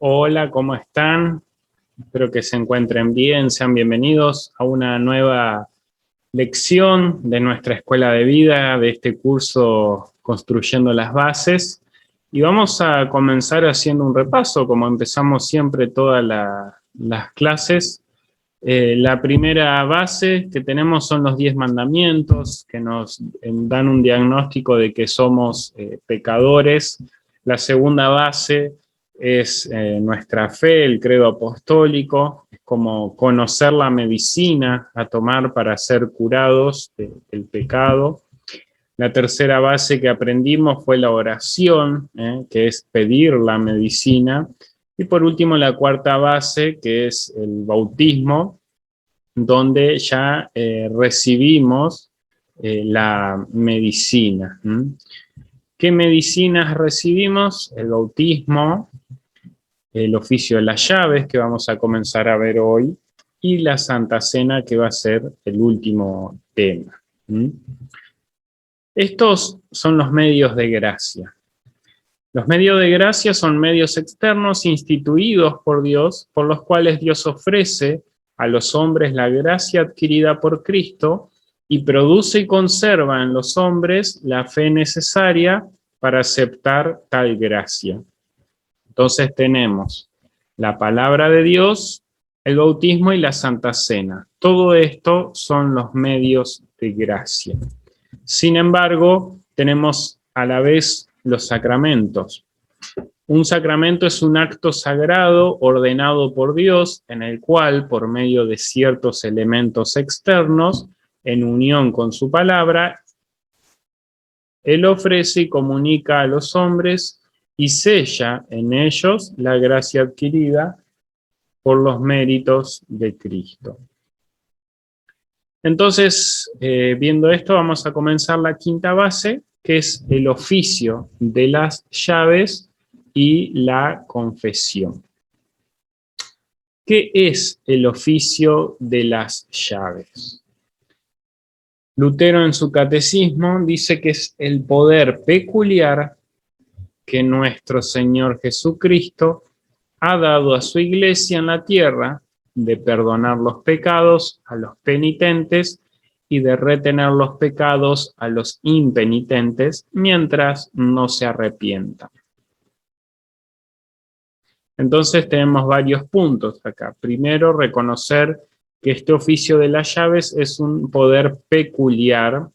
Hola, ¿cómo están? Espero que se encuentren bien, sean bienvenidos a una nueva lección de nuestra escuela de vida, de este curso Construyendo las Bases. Y vamos a comenzar haciendo un repaso, como empezamos siempre todas las clases. La primera base que tenemos son los 10 mandamientos, que nos dan un diagnóstico de que somos pecadores. La segunda base es nuestra fe, el credo apostólico, es como conocer la medicina a tomar para ser curados del pecado. La tercera base que aprendimos fue la oración, que es pedir la medicina. Y por último, la cuarta base, que es el bautismo, donde ya recibimos la medicina. ¿Qué medicinas recibimos? El bautismo, el oficio de las llaves, que vamos a comenzar a ver hoy, y la Santa Cena, que va a ser el último tema. Estos son los medios de gracia. Los medios de gracia son medios externos instituidos por Dios, por los cuales Dios ofrece a los hombres la gracia adquirida por Cristo y produce y conserva en los hombres la fe necesaria para aceptar tal gracia. Entonces tenemos la palabra de Dios, el bautismo y la Santa Cena. Todo esto son los medios de gracia. Sin embargo, tenemos a la vez los sacramentos. Un sacramento es un acto sagrado ordenado por Dios en el cual, por medio de ciertos elementos externos, en unión con su palabra, Él ofrece y comunica a los hombres y sella en ellos la gracia adquirida por los méritos de Cristo. Entonces, viendo esto, vamos a comenzar la quinta base, que es el oficio de las llaves y la confesión. ¿Qué es el oficio de las llaves? Lutero en su catecismo dice que es el poder peculiar que nuestro Señor Jesucristo ha dado a su iglesia en la tierra de perdonar los pecados a los penitentes y de retener los pecados a los impenitentes mientras no se arrepientan. Entonces tenemos varios puntos acá. Primero, reconocer que este oficio de las llaves es un poder peculiar,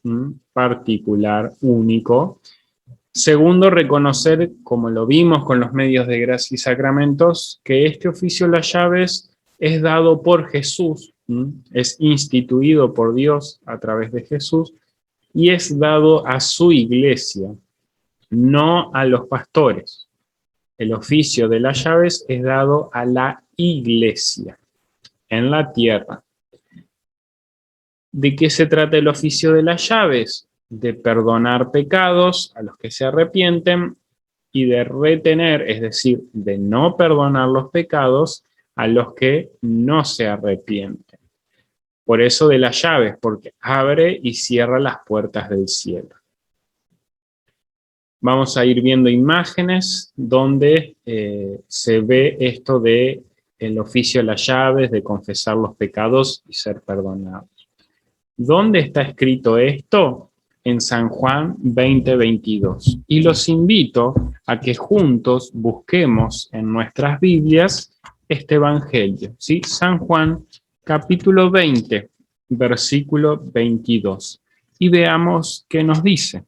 particular, único. Segundo, reconocer, como lo vimos con los medios de gracia y sacramentos, que este oficio de las llaves es dado por Jesús, es instituido por Dios a través de Jesús y es dado a su iglesia, no a los pastores. El oficio de las llaves es dado a la iglesia en la tierra. ¿De qué se trata el oficio de las llaves? De perdonar pecados a los que se arrepienten y de retener, es decir, de no perdonar los pecados a los que no se arrepienten. Por eso de las llaves, porque abre y cierra las puertas del cielo. Vamos a ir viendo imágenes donde se ve esto de el oficio de las llaves, de confesar los pecados y ser perdonados. ¿Dónde está escrito esto? En San Juan 20:22. Y los invito a que juntos busquemos en nuestras Biblias este evangelio, ¿sí? San Juan capítulo 20, versículo 22. Y veamos qué nos dice.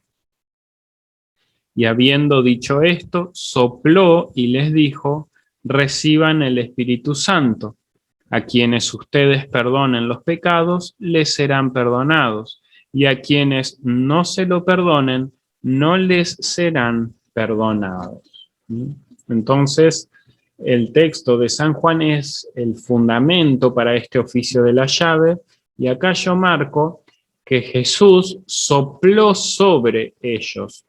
Y habiendo dicho esto, sopló y les dijo: reciban el Espíritu Santo. A quienes ustedes perdonen los pecados, les serán perdonados. Y a quienes no se lo perdonen, no les serán perdonados. Entonces, el texto de San Juan es el fundamento para este oficio de la llave. Y acá yo marco que Jesús sopló sobre ellos.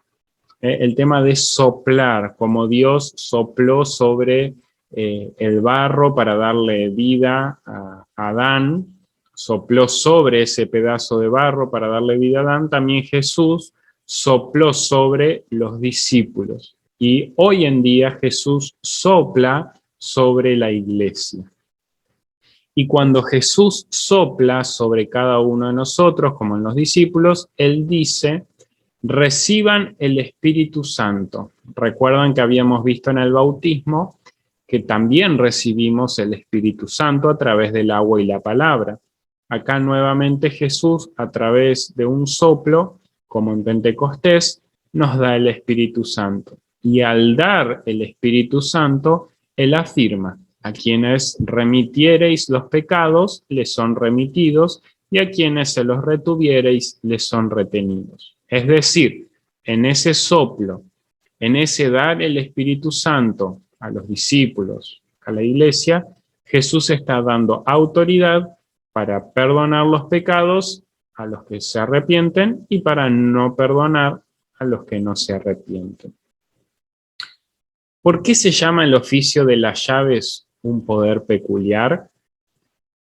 El tema de soplar, como Dios sopló sobre el barro para darle vida a Adán, sopló sobre ese pedazo de barro para darle vida a Adán, también Jesús sopló sobre los discípulos. Y hoy en día Jesús sopla sobre la iglesia. Y cuando Jesús sopla sobre cada uno de nosotros, como en los discípulos, Él dice: reciban el Espíritu Santo. Recuerdan que habíamos visto en el bautismo que también recibimos el Espíritu Santo a través del agua y la palabra. Acá nuevamente Jesús, a través de un soplo, como en Pentecostés, nos da el Espíritu Santo. Y al dar el Espíritu Santo, Él afirma: a quienes remitiereis los pecados, les son remitidos, y a quienes se los retuviereis, les son retenidos. Es decir, en ese soplo, en ese dar el Espíritu Santo a los discípulos, a la iglesia, Jesús está dando autoridad para perdonar los pecados a los que se arrepienten y para no perdonar a los que no se arrepienten. ¿Por qué se llama el oficio de las llaves un poder peculiar?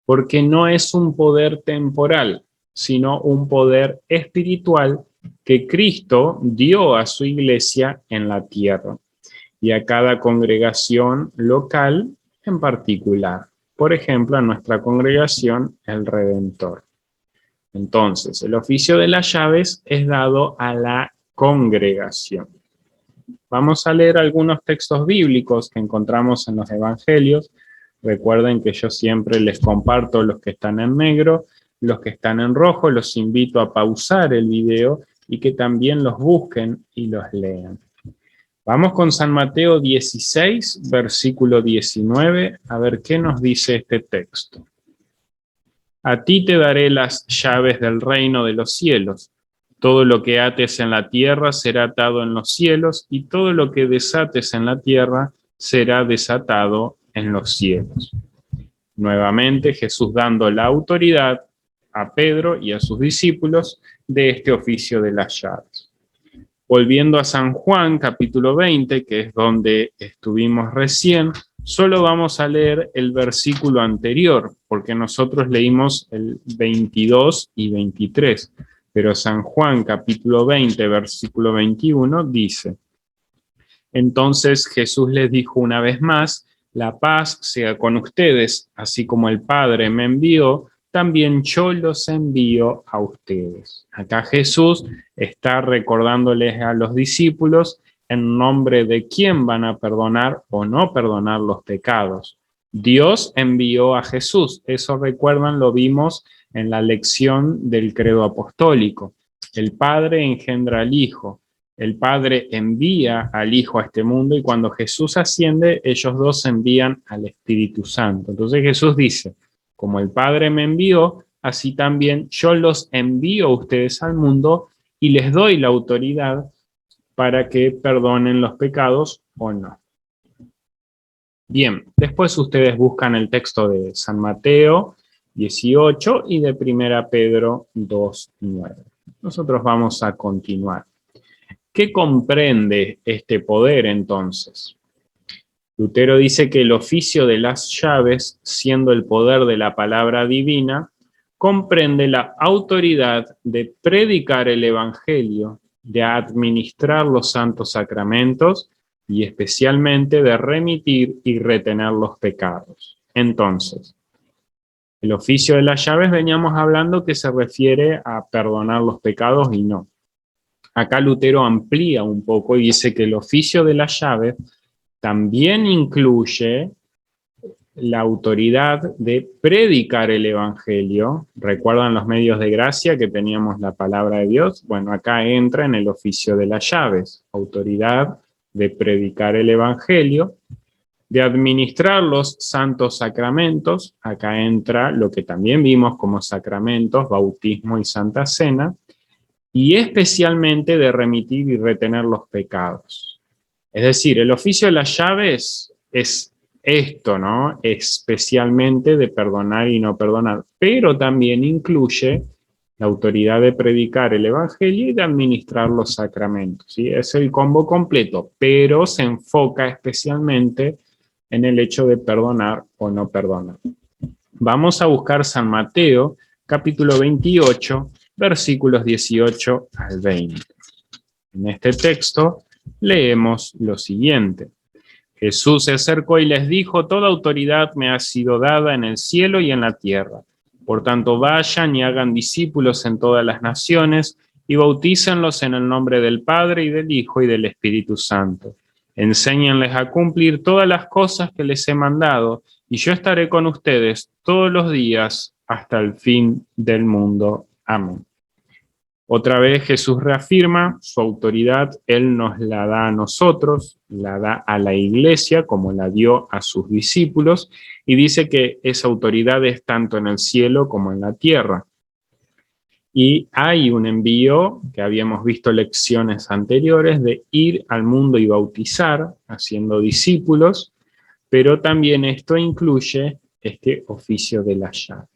Porque no es un poder temporal, sino un poder espiritual que Cristo dio a su iglesia en la tierra y a cada congregación local en particular. Por ejemplo, a nuestra congregación, el Redentor. Entonces, el oficio de las llaves es dado a la congregación. Vamos a leer algunos textos bíblicos que encontramos en los evangelios. Recuerden que yo siempre les comparto los que están en negro, los que están en rojo. Los invito a pausar el video y que también los busquen y los lean. Vamos con San Mateo 16, versículo 19, a ver qué nos dice este texto. A ti te daré las llaves del reino de los cielos. Todo lo que ates en la tierra será atado en los cielos, y todo lo que desates en la tierra será desatado en los cielos. Nuevamente Jesús dando la autoridad a Pedro y a sus discípulos de este oficio de las llaves. Volviendo a San Juan, capítulo 20, que es donde estuvimos recién, solo vamos a leer el versículo anterior, porque nosotros leímos el 22 y 23. Pero San Juan, capítulo 20, versículo 21, dice: entonces Jesús les dijo una vez más: la paz sea con ustedes, así como el Padre me envió, también yo los envío a ustedes. Acá Jesús está recordándoles a los discípulos en nombre de quién van a perdonar o no perdonar los pecados. Dios envió a Jesús. Eso, recuerdan, lo vimos en la lección del credo apostólico. El Padre engendra al Hijo. El Padre envía al Hijo a este mundo, y cuando Jesús asciende, ellos dos envían al Espíritu Santo. Entonces Jesús dice: como el Padre me envió, así también yo los envío a ustedes al mundo y les doy la autoridad para que perdonen los pecados o no. Bien, después ustedes buscan el texto de San Mateo 18 y de 1 Pedro 2:9. Nosotros vamos a continuar. ¿Qué comprende este poder entonces? Lutero dice que el oficio de las llaves, siendo el poder de la palabra divina, comprende la autoridad de predicar el Evangelio, de administrar los santos sacramentos y especialmente de remitir y retener los pecados. Entonces, el oficio de las llaves veníamos hablando que se refiere a perdonar los pecados y no. Acá Lutero amplía un poco y dice que el oficio de las llaves también incluye la autoridad de predicar el Evangelio. ¿Recuerdan los medios de gracia que teníamos la palabra de Dios? Bueno, acá entra en el oficio de las llaves, autoridad de predicar el Evangelio, de administrar los santos sacramentos. Acá entra lo que también vimos como sacramentos, bautismo y Santa Cena, y especialmente de remitir y retener los pecados. Es decir, el oficio de las llaves es esto, ¿no? Especialmente de perdonar y no perdonar, pero también incluye la autoridad de predicar el Evangelio y de administrar los sacramentos, ¿sí? Es el combo completo, pero se enfoca especialmente en el hecho de perdonar o no perdonar. Vamos a buscar San Mateo, capítulo 28, versículos 18 al 20. En este texto leemos lo siguiente. Jesús se acercó y les dijo: toda autoridad me ha sido dada en el cielo y en la tierra. Por tanto, vayan y hagan discípulos en todas las naciones y bautícenlos en el nombre del Padre y del Hijo y del Espíritu Santo. Enséñenles a cumplir todas las cosas que les he mandado, y yo estaré con ustedes todos los días hasta el fin del mundo. Amén. Otra vez Jesús reafirma su autoridad. Él nos la da a nosotros, la da a la iglesia como la dio a sus discípulos, y dice que esa autoridad es tanto en el cielo como en la tierra. Y hay un envío, que habíamos visto lecciones anteriores, de ir al mundo y bautizar, haciendo discípulos, pero también esto incluye este oficio de las llaves.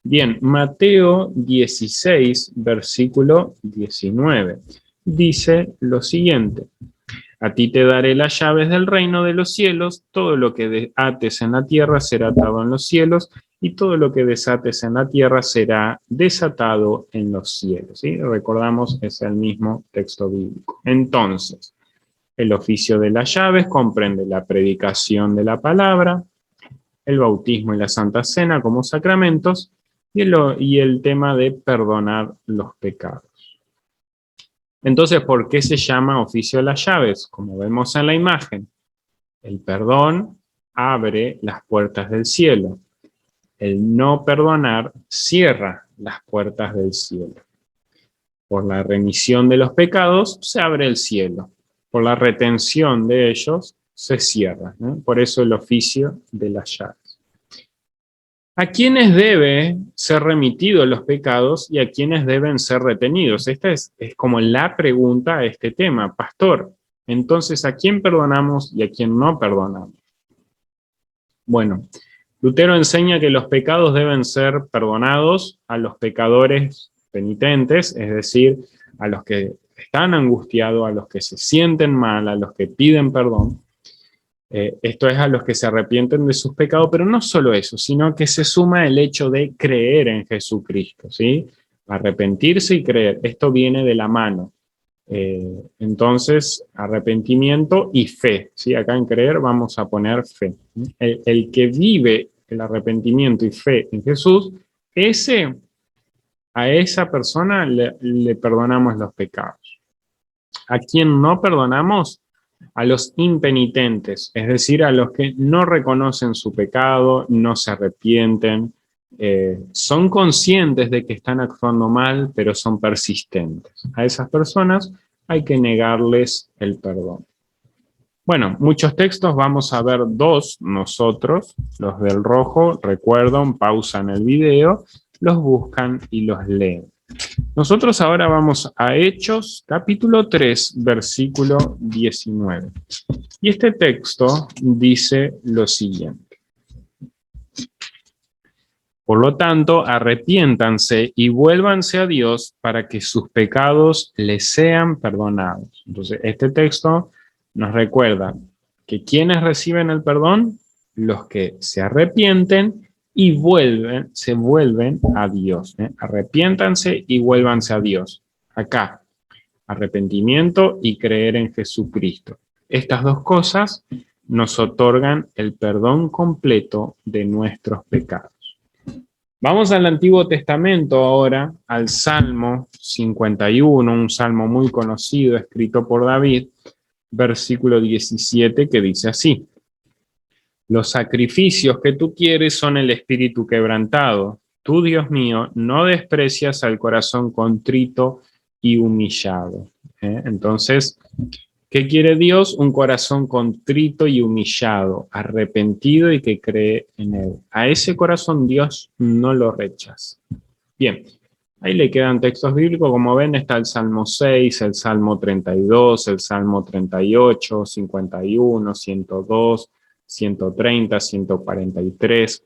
Bien, Mateo 16, versículo 19, dice lo siguiente: a ti te daré las llaves del reino de los cielos, todo lo que ates en la tierra será atado en los cielos, y todo lo que desates en la tierra será desatado en los cielos. ¿Sí? Recordamos, es el mismo texto bíblico. Entonces, el oficio de las llaves comprende la predicación de la palabra, el bautismo y la Santa Cena como sacramentos, y el tema de perdonar los pecados. Entonces, ¿por qué se llama oficio de las llaves? Como vemos en la imagen, el perdón abre las puertas del cielo. El no perdonar cierra las puertas del cielo. Por la remisión de los pecados se abre el cielo. Por la retención de ellos se cierra, ¿no? Por eso el oficio de las llaves. ¿A quiénes deben ser remitidos los pecados y a quiénes deben ser retenidos? Esta es como la pregunta a este tema. Pastor, entonces, ¿a quién perdonamos y a quién no perdonamos? Bueno, Lutero enseña que los pecados deben ser perdonados a los pecadores penitentes, es decir, a los que están angustiados, a los que se sienten mal, a los que piden perdón. Esto es a los que se arrepienten de sus pecados, pero no solo eso, sino que se suma el hecho de creer en Jesucristo, ¿sí? Arrepentirse y creer, esto viene de la mano. Entonces, arrepentimiento y fe, ¿sí? Acá en creer vamos a poner fe. El que vive el arrepentimiento y fe en Jesús, a esa persona le perdonamos los pecados. ¿A quién no perdonamos? A los impenitentes, es decir, a los que no reconocen su pecado, no se arrepienten, son conscientes de que están actuando mal, pero son persistentes. A esas personas hay que negarles el perdón. Bueno, muchos textos, vamos a ver dos nosotros, los del rojo, recuerdan, pausan el video, los buscan y los leen. Nosotros ahora vamos a Hechos, capítulo 3, versículo 19. Y este texto dice lo siguiente: por lo tanto, arrepiéntanse y vuélvanse a Dios para que sus pecados les sean perdonados. Entonces, este texto nos recuerda que ¿quiénes reciben el perdón? Los que se arrepienten y se vuelven a Dios. Arrepiéntanse y vuélvanse a Dios. Acá, arrepentimiento y creer en Jesucristo. Estas dos cosas nos otorgan el perdón completo de nuestros pecados. Vamos al Antiguo Testamento ahora, al Salmo 51, un salmo muy conocido, escrito por David, versículo 17, que dice así: los sacrificios que tú quieres son el espíritu quebrantado. Tú, Dios mío, no desprecias al corazón contrito y humillado. Entonces, ¿qué quiere Dios? Un corazón contrito y humillado, arrepentido y que cree en Él. A ese corazón Dios no lo rechaza. Bien, ahí le quedan textos bíblicos. Como ven, está el Salmo 6, el Salmo 32, el Salmo 38, 51, 102, 130, 143.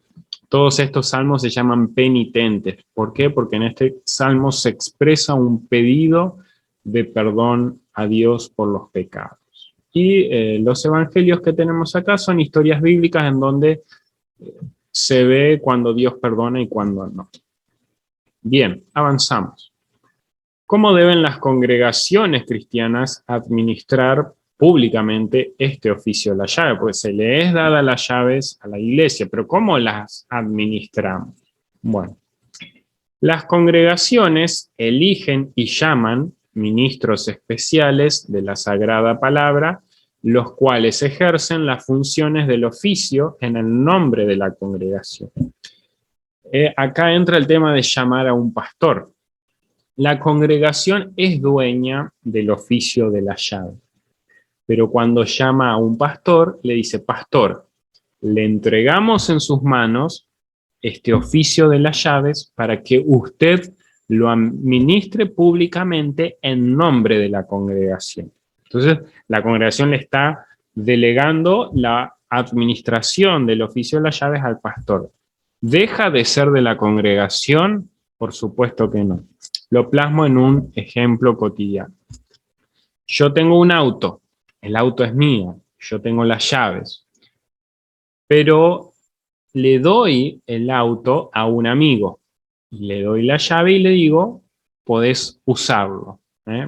Todos estos salmos se llaman penitentes. ¿Por qué? Porque en este salmo se expresa un pedido de perdón a Dios por los pecados. Y los evangelios que tenemos acá son historias bíblicas en donde se ve cuando Dios perdona y cuando no. Bien, avanzamos. ¿Cómo deben las congregaciones cristianas administrar públicamente este oficio de la llave, porque se le es dada las llaves a la iglesia, pero ¿cómo las administramos? Bueno, las congregaciones eligen y llaman ministros especiales de la Sagrada Palabra, los cuales ejercen las funciones del oficio en el nombre de la congregación. Acá entra el tema de llamar a un pastor. La congregación es dueña del oficio de la llave, pero cuando llama a un pastor, le dice: pastor, le entregamos en sus manos este oficio de las llaves para que usted lo administre públicamente en nombre de la congregación. Entonces, la congregación le está delegando la administración del oficio de las llaves al pastor. ¿Deja de ser de la congregación? Por supuesto que no. Lo plasmo en un ejemplo cotidiano. Yo tengo un auto, el auto es mío, yo tengo las llaves, pero le doy el auto a un amigo, le doy la llave y le digo: podés usarlo,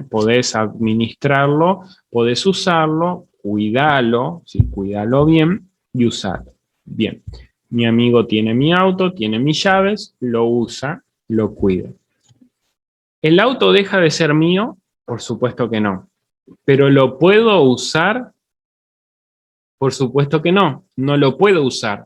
podés administrarlo, podés usarlo, cuídalo, sí, cuídalo bien y usarlo. Bien, mi amigo tiene mi auto, tiene mis llaves, lo usa, lo cuida. ¿El auto deja de ser mío? Por supuesto que no. ¿Pero lo puedo usar? Por supuesto que no, no lo puedo usar.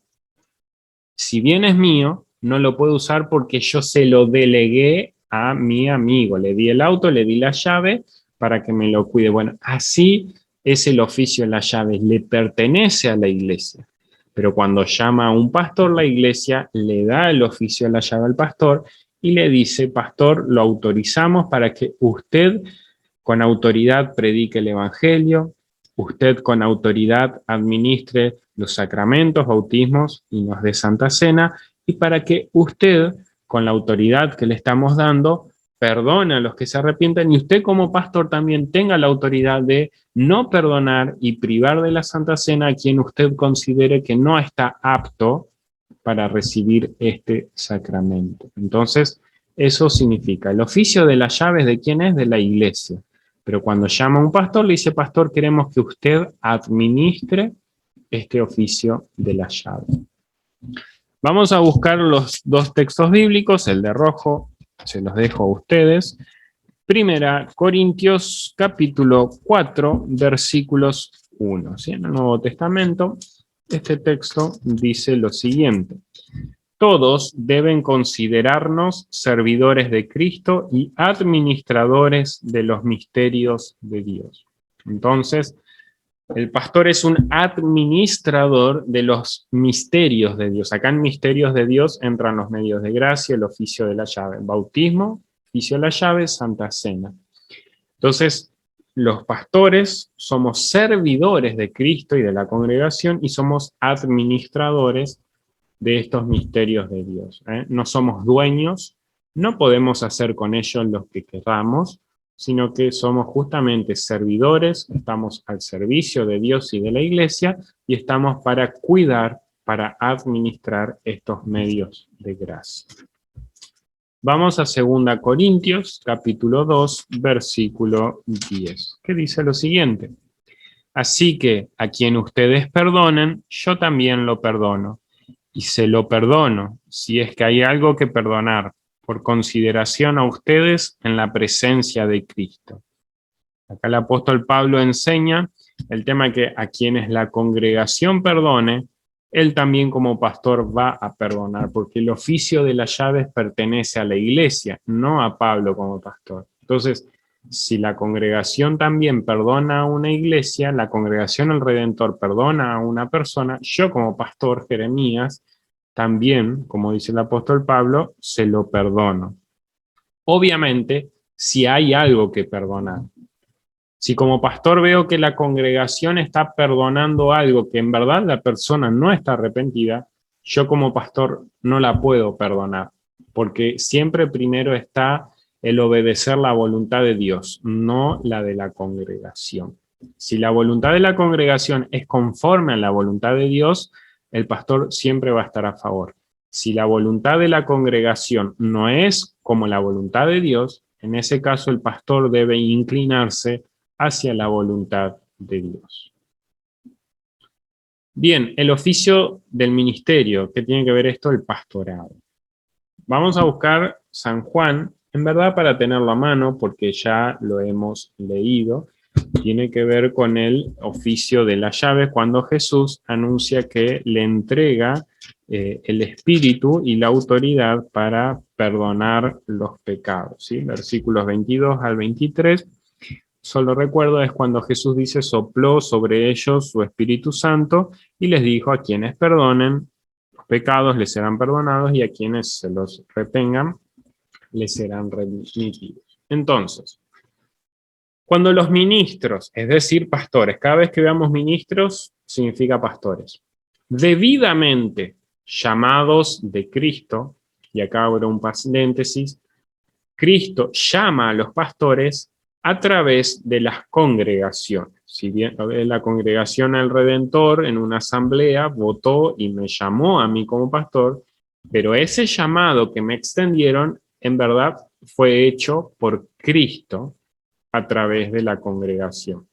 Si bien es mío, no lo puedo usar porque yo se lo delegué a mi amigo. Le di el auto, le di la llave para que me lo cuide. Bueno, así es el oficio de las llaves, le pertenece a la iglesia. Pero cuando llama a un pastor, la iglesia le da el oficio de la llave al pastor y le dice: pastor, lo autorizamos para que usted con autoridad predique el evangelio, usted con autoridad administre los sacramentos, bautismos y nos dé Santa Cena, y para que usted, con la autoridad que le estamos dando, perdone a los que se arrepienten, y usted como pastor también tenga la autoridad de no perdonar y privar de la Santa Cena a quien usted considere que no está apto para recibir este sacramento. Entonces, eso significa, el oficio de las llaves, ¿de quién es? De la iglesia. Pero cuando llama a un pastor, le dice: pastor, queremos que usted administre este oficio de la llave. Vamos a buscar los dos textos bíblicos, el de rojo, se los dejo a ustedes. Primera Corintios capítulo 4, versículos 1. ¿Sí? En el Nuevo Testamento, este texto dice lo siguiente: todos deben considerarnos servidores de Cristo y administradores de los misterios de Dios. Entonces, el pastor es un administrador de los misterios de Dios. Acá en misterios de Dios entran los medios de gracia, el oficio de la llave, bautismo, oficio de la llave, Santa Cena. Entonces, los pastores somos servidores de Cristo y de la congregación y somos administradores de estos misterios de Dios. No somos dueños, no podemos hacer con ellos lo que queramos, sino que somos justamente servidores, estamos al servicio de Dios y de la iglesia, y estamos para cuidar, para administrar estos medios de gracia. Vamos a 2 Corintios, capítulo 2, versículo 10, que dice lo siguiente: así que a quien ustedes perdonen, yo también lo perdono. Y se lo perdono, si es que hay algo que perdonar, por consideración a ustedes en la presencia de Cristo. Acá el apóstol Pablo enseña el tema que a quienes la congregación perdone, él también como pastor va a perdonar, porque el oficio de las llaves pertenece a la iglesia, no a Pablo como pastor. Entonces, si la congregación también perdona a una iglesia, la congregación del Redentor perdona a una persona, yo como pastor, Jeremías, también, como dice el apóstol Pablo, se lo perdono. Obviamente, si hay algo que perdonar. Si como pastor veo que la congregación está perdonando algo que en verdad la persona no está arrepentida, yo como pastor no la puedo perdonar, porque siempre primero está el obedecer la voluntad de Dios, no la de la congregación. Si la voluntad de la congregación es conforme a la voluntad de Dios, el pastor siempre va a estar a favor. Si la voluntad de la congregación no es como la voluntad de Dios, en ese caso el pastor debe inclinarse hacia la voluntad de Dios. Bien, el oficio del ministerio. ¿Qué tiene que ver esto? El pastorado. Vamos a buscar San Juan, en verdad para tenerlo a mano, porque ya lo hemos leído. Tiene que ver con el oficio de la llave, cuando Jesús anuncia que le entrega el Espíritu y la autoridad para perdonar los pecados, ¿sí? Versículos 22 al 23. Solo recuerdo, es cuando Jesús dice, sopló sobre ellos su Espíritu Santo y les dijo, a quienes perdonen los pecados les serán perdonados y a quienes se los retengan les serán remitidos. Entonces, cuando los ministros, es decir, pastores, cada vez que veamos ministros, significa pastores, debidamente llamados de Cristo, y acá abro un paréntesis, Cristo llama a los pastores a través de las congregaciones. Si bien la congregación al Redentor en una asamblea votó y me llamó a mí como pastor, pero ese llamado que me extendieron, en verdad, fue hecho por Cristo a través de la congregación.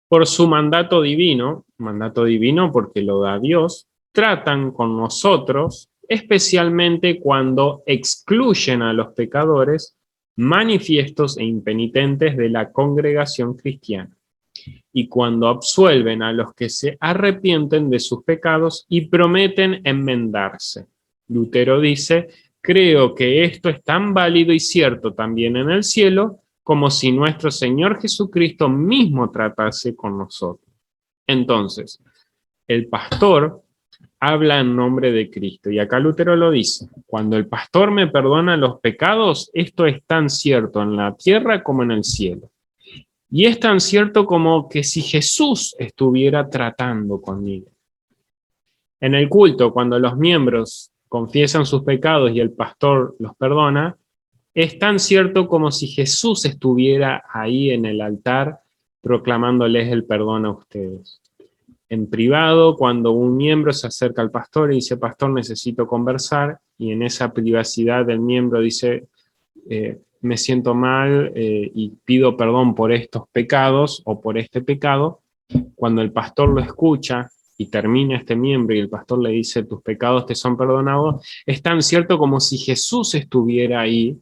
Por su mandato divino porque lo da Dios, tratan con nosotros, especialmente cuando excluyen a los pecadores manifiestos e impenitentes de la congregación cristiana, y cuando absuelven a los que se arrepienten de sus pecados y prometen enmendarse. Lutero dice, creo que esto es tan válido y cierto también en el cielo, como si nuestro Señor Jesucristo mismo tratase con nosotros. Entonces, el pastor habla en nombre de Cristo, y acá Lutero lo dice, cuando el pastor me perdona los pecados, esto es tan cierto en la tierra como en el cielo. Y es tan cierto como que si Jesús estuviera tratando conmigo. En el culto, cuando los miembros confiesan sus pecados y el pastor los perdona, es tan cierto como si Jesús estuviera ahí en el altar proclamándoles el perdón a ustedes. En privado, cuando un miembro se acerca al pastor y dice, pastor, necesito conversar, y en esa privacidad del miembro dice, me siento mal y pido perdón por estos pecados o por este pecado, cuando el pastor lo escucha y termina este miembro y el pastor le dice, tus pecados te son perdonados, es tan cierto como si Jesús estuviera ahí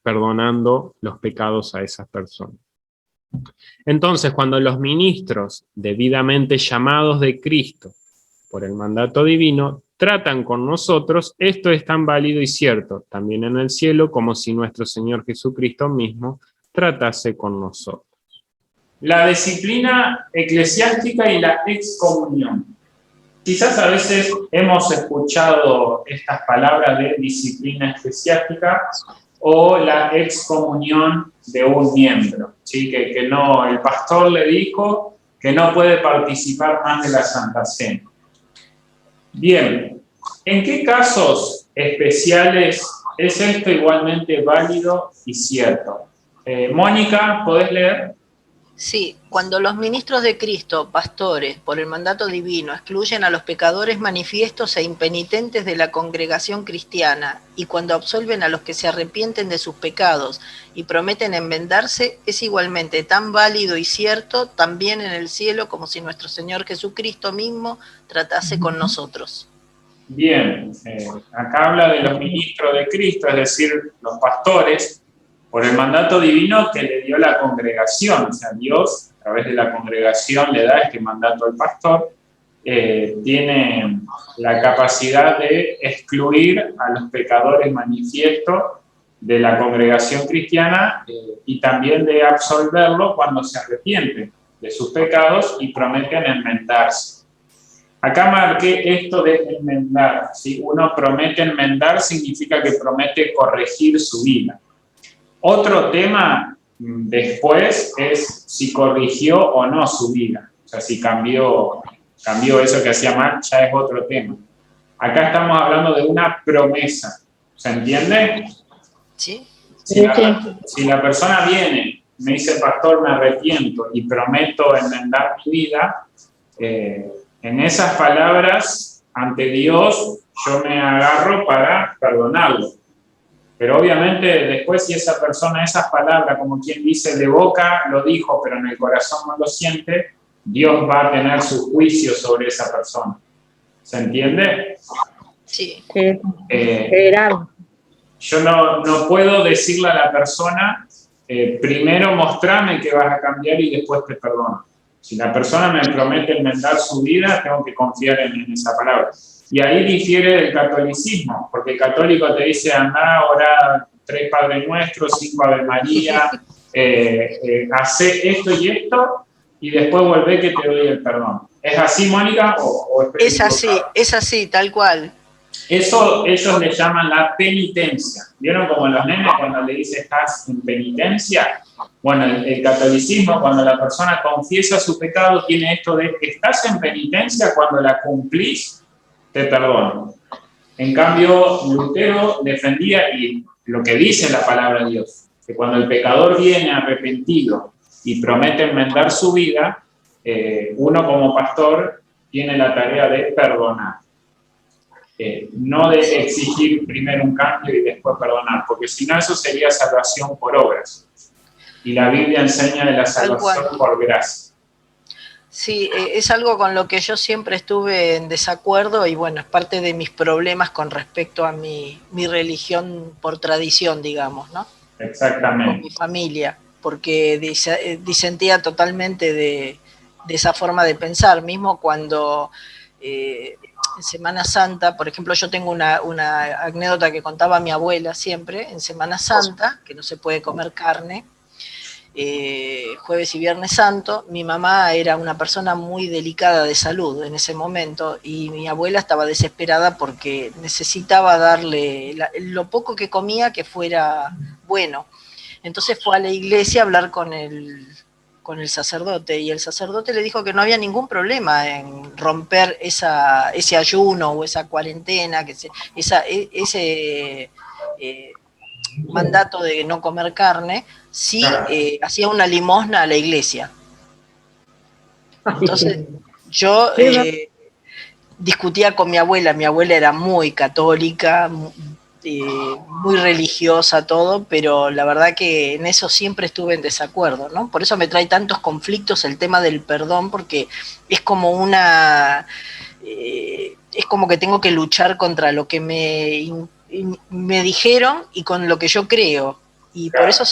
perdonando los pecados a esas personas. Entonces, cuando los ministros debidamente llamados de Cristo por el mandato divino tratan con nosotros, esto es tan válido y cierto también en el cielo como si nuestro Señor Jesucristo mismo tratase con nosotros. La disciplina eclesiástica y la excomunión. Quizás a veces hemos escuchado estas palabras de disciplina eclesiástica o la excomunión de un miembro, ¿sí? Que no, el pastor le dijo que no puede participar más de la Santa Cena. Bien, ¿en qué casos especiales es esto igualmente válido y cierto? Mónica, ¿podés leer? Sí, cuando los ministros de Cristo, pastores, por el mandato divino, excluyen a los pecadores manifiestos e impenitentes de la congregación cristiana, y cuando absuelven a los que se arrepienten de sus pecados y prometen enmendarse, es igualmente tan válido y cierto también en el cielo como si nuestro Señor Jesucristo mismo tratase con nosotros. Bien, acá habla de los ministros de Cristo, es decir, los pastores, por el mandato divino que le dio la congregación. O sea, Dios, a través de la congregación, le da este mandato al pastor. Tiene la capacidad de excluir a los pecadores manifiestos de la congregación cristiana y también de absolverlo cuando se arrepienten de sus pecados y prometen enmendarse. Acá marqué esto de enmendar. Si uno promete enmendar, significa que promete corregir su vida. Otro tema después es si corrigió o no su vida. O sea, si cambió eso que hacía mal, ya es otro tema. Acá estamos hablando de una promesa. ¿Se entiende? Sí. Si la persona viene, me dice, pastor, me arrepiento y prometo enmendar mi vida, en esas palabras, ante Dios, yo me agarro para perdonarlo. Pero obviamente después si esa persona, esas palabras, como quien dice, de boca lo dijo, pero en el corazón no lo siente, Dios va a tener su juicio sobre esa persona. ¿Se entiende? Sí. Yo no puedo decirle a la persona, primero mostrame que vas a cambiar y después te perdono. Si la persona me promete enmendar su vida, tengo que confiar en esa palabra. Y ahí difiere del catolicismo, porque el católico te dice, anda, ora 3 Padres Nuestros, 5 Ave María, hace esto y esto, y después volvé que te doy el perdón. ¿Es así, Mónica? Es así, tal cual. Eso ellos le llaman la penitencia. ¿Vieron como los nenes cuando le dicen estás en penitencia? Bueno, el catolicismo, cuando la persona confiesa su pecado, tiene esto de estás en penitencia, cuando la cumplís, te perdono. En cambio, Lutero defendía, y lo que dice la palabra de Dios, que cuando el pecador viene arrepentido y promete enmendar su vida, uno como pastor tiene la tarea de perdonar. No de exigir primero un cambio y después perdonar, porque si no eso sería salvación por obras. Y la Biblia enseña de la salvación por gracia. Sí, es algo con lo que yo siempre estuve en desacuerdo y bueno, es parte de mis problemas con respecto a mi religión por tradición, digamos, ¿no? Exactamente. Con mi familia, porque disentía totalmente de esa forma de pensar, mismo cuando en Semana Santa, por ejemplo, yo tengo una anécdota que contaba mi abuela siempre, en Semana Santa, que no se puede comer carne, jueves y viernes santo, mi mamá era una persona muy delicada de salud en ese momento y mi abuela estaba desesperada porque necesitaba darle lo poco que comía que fuera bueno. Entonces fue a la iglesia a hablar con el sacerdote y el sacerdote le dijo que no había ningún problema en romper ese ayuno o esa cuarentena, ese mandato de no comer carne, si hacía una limosna a la iglesia. Entonces yo discutía con mi abuela era muy católica, muy religiosa, todo, pero la verdad que en eso siempre estuve en desacuerdo, ¿no? Por eso me trae tantos conflictos el tema del perdón, porque es como es como que tengo que luchar contra lo que me dijeron y con lo que yo creo. Y por eso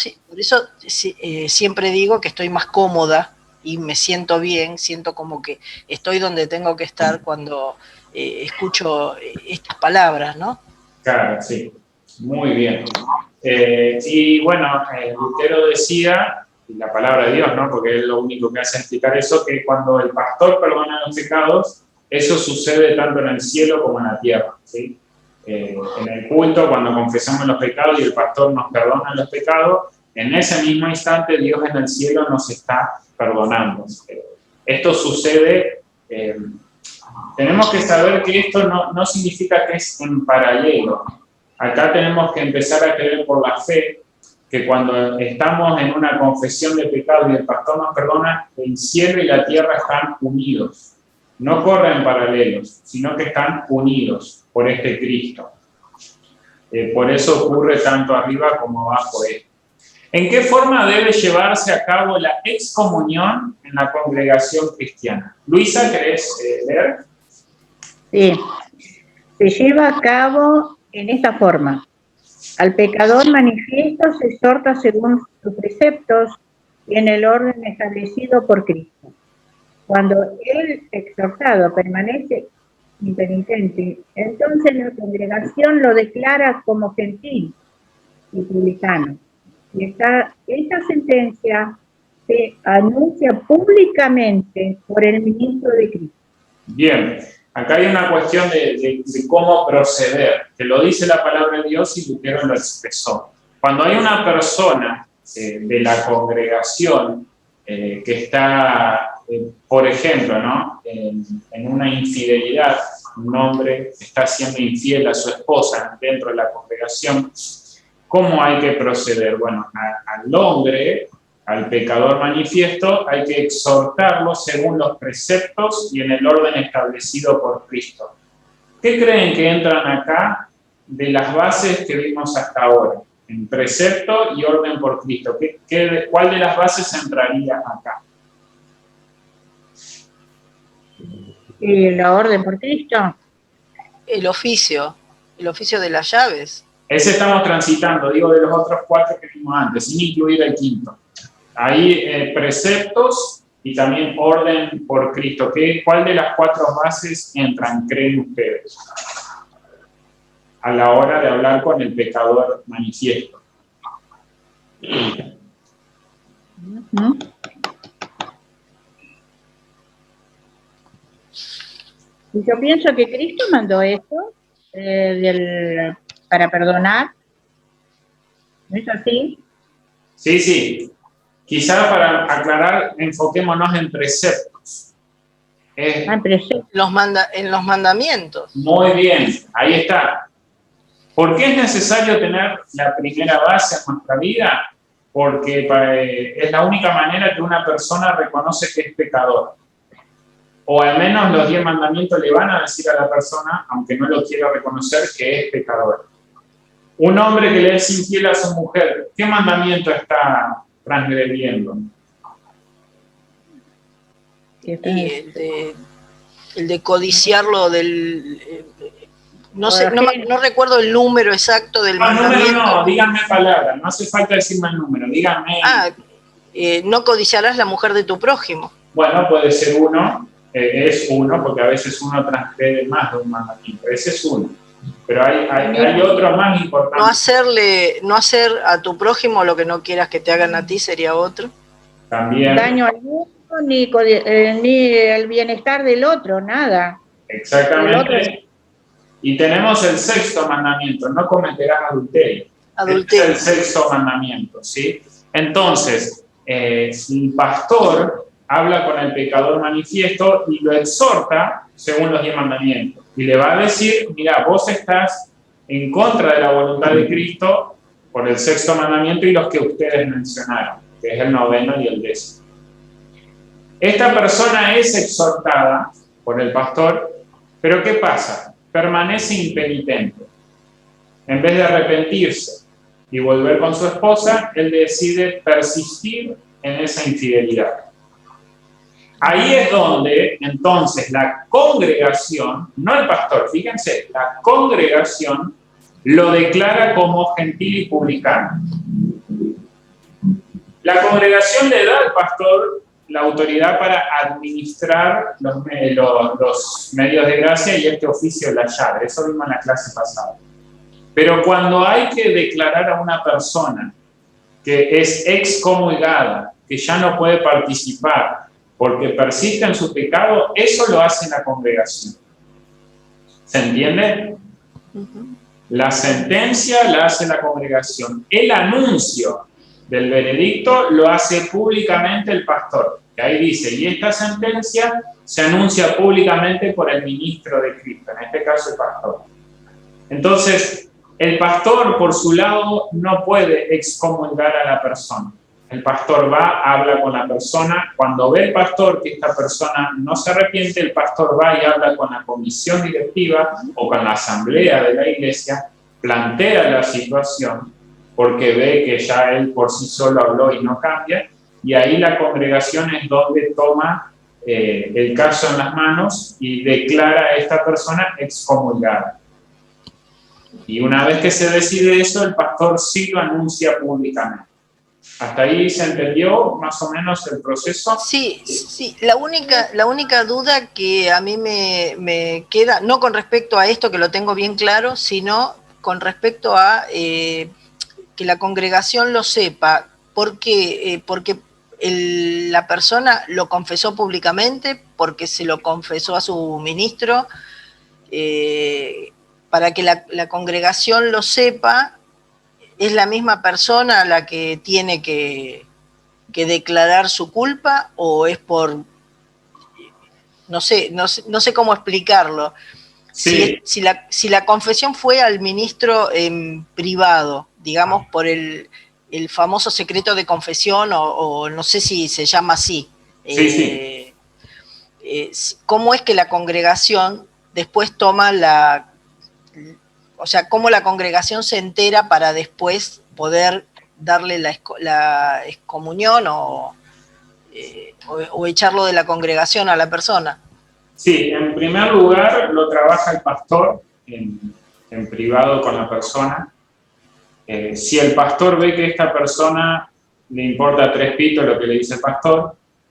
siempre digo que estoy más cómoda y me siento bien, siento como que estoy donde tengo que estar cuando escucho estas palabras, ¿no? Claro, sí. Muy bien. Y bueno, Lutero decía, y la palabra de Dios, ¿no? Porque es lo único que hace explicar eso, que cuando el pastor perdona los pecados, eso sucede tanto en el cielo como en la tierra, ¿sí? En el culto, cuando confesamos los pecados y el pastor nos perdona los pecados, en ese mismo instante Dios en el cielo nos está perdonando. Esto sucede, tenemos que saber que esto no significa que es en paralelo. Acá tenemos que empezar a creer por la fe que cuando estamos en una confesión de pecado y el pastor nos perdona, el cielo y la tierra están unidos. No corren paralelos, sino que están unidos por este Cristo. Por eso ocurre tanto arriba como abajo esto. ¿En qué forma debe llevarse a cabo la excomunión en la congregación cristiana? Luisa, ¿querés leer? Sí, se lleva a cabo en esta forma. Al pecador manifiesto se exhorta según sus preceptos y en el orden establecido por Cristo. Cuando el exhortado permanece impenitente, entonces la congregación lo declara como gentil y publicano. Y esta sentencia se anuncia públicamente por el ministro de Cristo. Bien, acá hay una cuestión de cómo proceder, que lo dice la palabra de Dios y Lutero lo expresó. Cuando hay una persona de la congregación que está, por ejemplo, ¿no? en una infidelidad, un hombre está siendo infiel a su esposa dentro de la congregación, ¿cómo hay que proceder? Bueno, al hombre, al pecador manifiesto, hay que exhortarlo según los preceptos y en el orden establecido por Cristo. ¿Qué creen que entran acá de las bases que vimos hasta ahora, en precepto y orden por Cristo. ¿Cuál de las bases entraría acá? ¿Y la orden por Cristo? El oficio de las llaves. Ese estamos transitando, digo, de los otros 4 que vimos antes, sin incluir el quinto. Ahí preceptos y también orden por Cristo. ¿Cuál de las 4 bases entran, creen ustedes, a la hora de hablar con el pecador manifiesto? ¿Mm? Y yo pienso que Cristo mandó esto para perdonar. ¿No es así? Sí, sí. Quizá para aclarar, enfoquémonos en preceptos. En precepto. En los mandamientos. Muy bien, ahí está. ¿Por qué es necesario tener la primera base en nuestra vida? Porque es la única manera que una persona reconoce que es pecador. O al menos los 10 mandamientos le van a decir a la persona, aunque no lo quiera reconocer, que es pecador. Un hombre que le es infiel a su mujer, ¿qué mandamiento está transgrediendo? Y el de codiciarlo no recuerdo el número exacto del mandamiento. No, díganme palabras, no hace falta decirme el número, díganme. No codiciarás la mujer de tu prójimo. Bueno, puede ser uno, es uno, porque a veces uno transgrede más de un mandamiento, ese es uno. Pero hay otro más importante. No hacer a tu prójimo lo que no quieras que te hagan a ti sería otro. También. Daño al mundo, ni el bienestar del otro, nada. Exactamente. Y tenemos el 6º mandamiento, no cometerás adulterio. Este es el 6º mandamiento, ¿sí? Entonces, el pastor habla con el pecador manifiesto y lo exhorta según los 10 mandamientos. Y le va a decir, mira, vos estás en contra de la voluntad de Cristo por el 6º mandamiento y los que ustedes mencionaron, que es el 9º y el 10º. Esta persona es exhortada por el pastor, pero ¿qué pasa? Permanece impenitente. En vez de arrepentirse y volver con su esposa, él decide persistir en esa infidelidad. Ahí es donde, entonces, la congregación, no el pastor, fíjense, la congregación lo declara como gentil y publicano. La congregación le da al pastor la autoridad para administrar los medios de gracia y este oficio de la llave. Eso vimos en la clase pasada. Pero cuando hay que declarar a una persona que es excomulgada, que ya no puede participar porque persiste en su pecado, eso lo hace la congregación. ¿Se entiende? La sentencia la hace la congregación. El anuncio del veredicto lo hace públicamente el pastor. Que ahí dice, y esta sentencia se anuncia públicamente por el ministro de Cristo, en este caso el pastor. Entonces, el pastor, por su lado, no puede excomulgar a la persona. El pastor va, habla con la persona. Cuando ve el pastor que esta persona no se arrepiente, el pastor va y habla con la comisión directiva o con la asamblea de la iglesia, plantea la situación, porque ve que ya él por sí solo habló y no cambia, y ahí la congregación es donde toma el caso en las manos y declara a esta persona excomulgada. Y una vez que se decide eso, el pastor sí lo anuncia públicamente. ¿Hasta ahí se entendió más o menos el proceso? Sí. La única duda que a mí me queda, no con respecto a esto que lo tengo bien claro, sino con respecto a que la congregación lo sepa. ¿Por qué? Porque la persona lo confesó públicamente, porque se lo confesó a su ministro, para que la congregación lo sepa. ¿Es la misma persona la que tiene que declarar su culpa o es por, no sé cómo explicarlo? Sí. Si la confesión fue al ministro en privado, digamos, por el famoso secreto de confesión, o no sé si se llama así. Sí. ¿Cómo es que la congregación después toma o sea, cómo la congregación se entera para después poder darle la excomunión o echarlo de la congregación a la persona. Sí, en primer lugar lo trabaja el pastor en privado con la persona. Si el pastor ve que esta persona le importa 3 pitos lo que le dice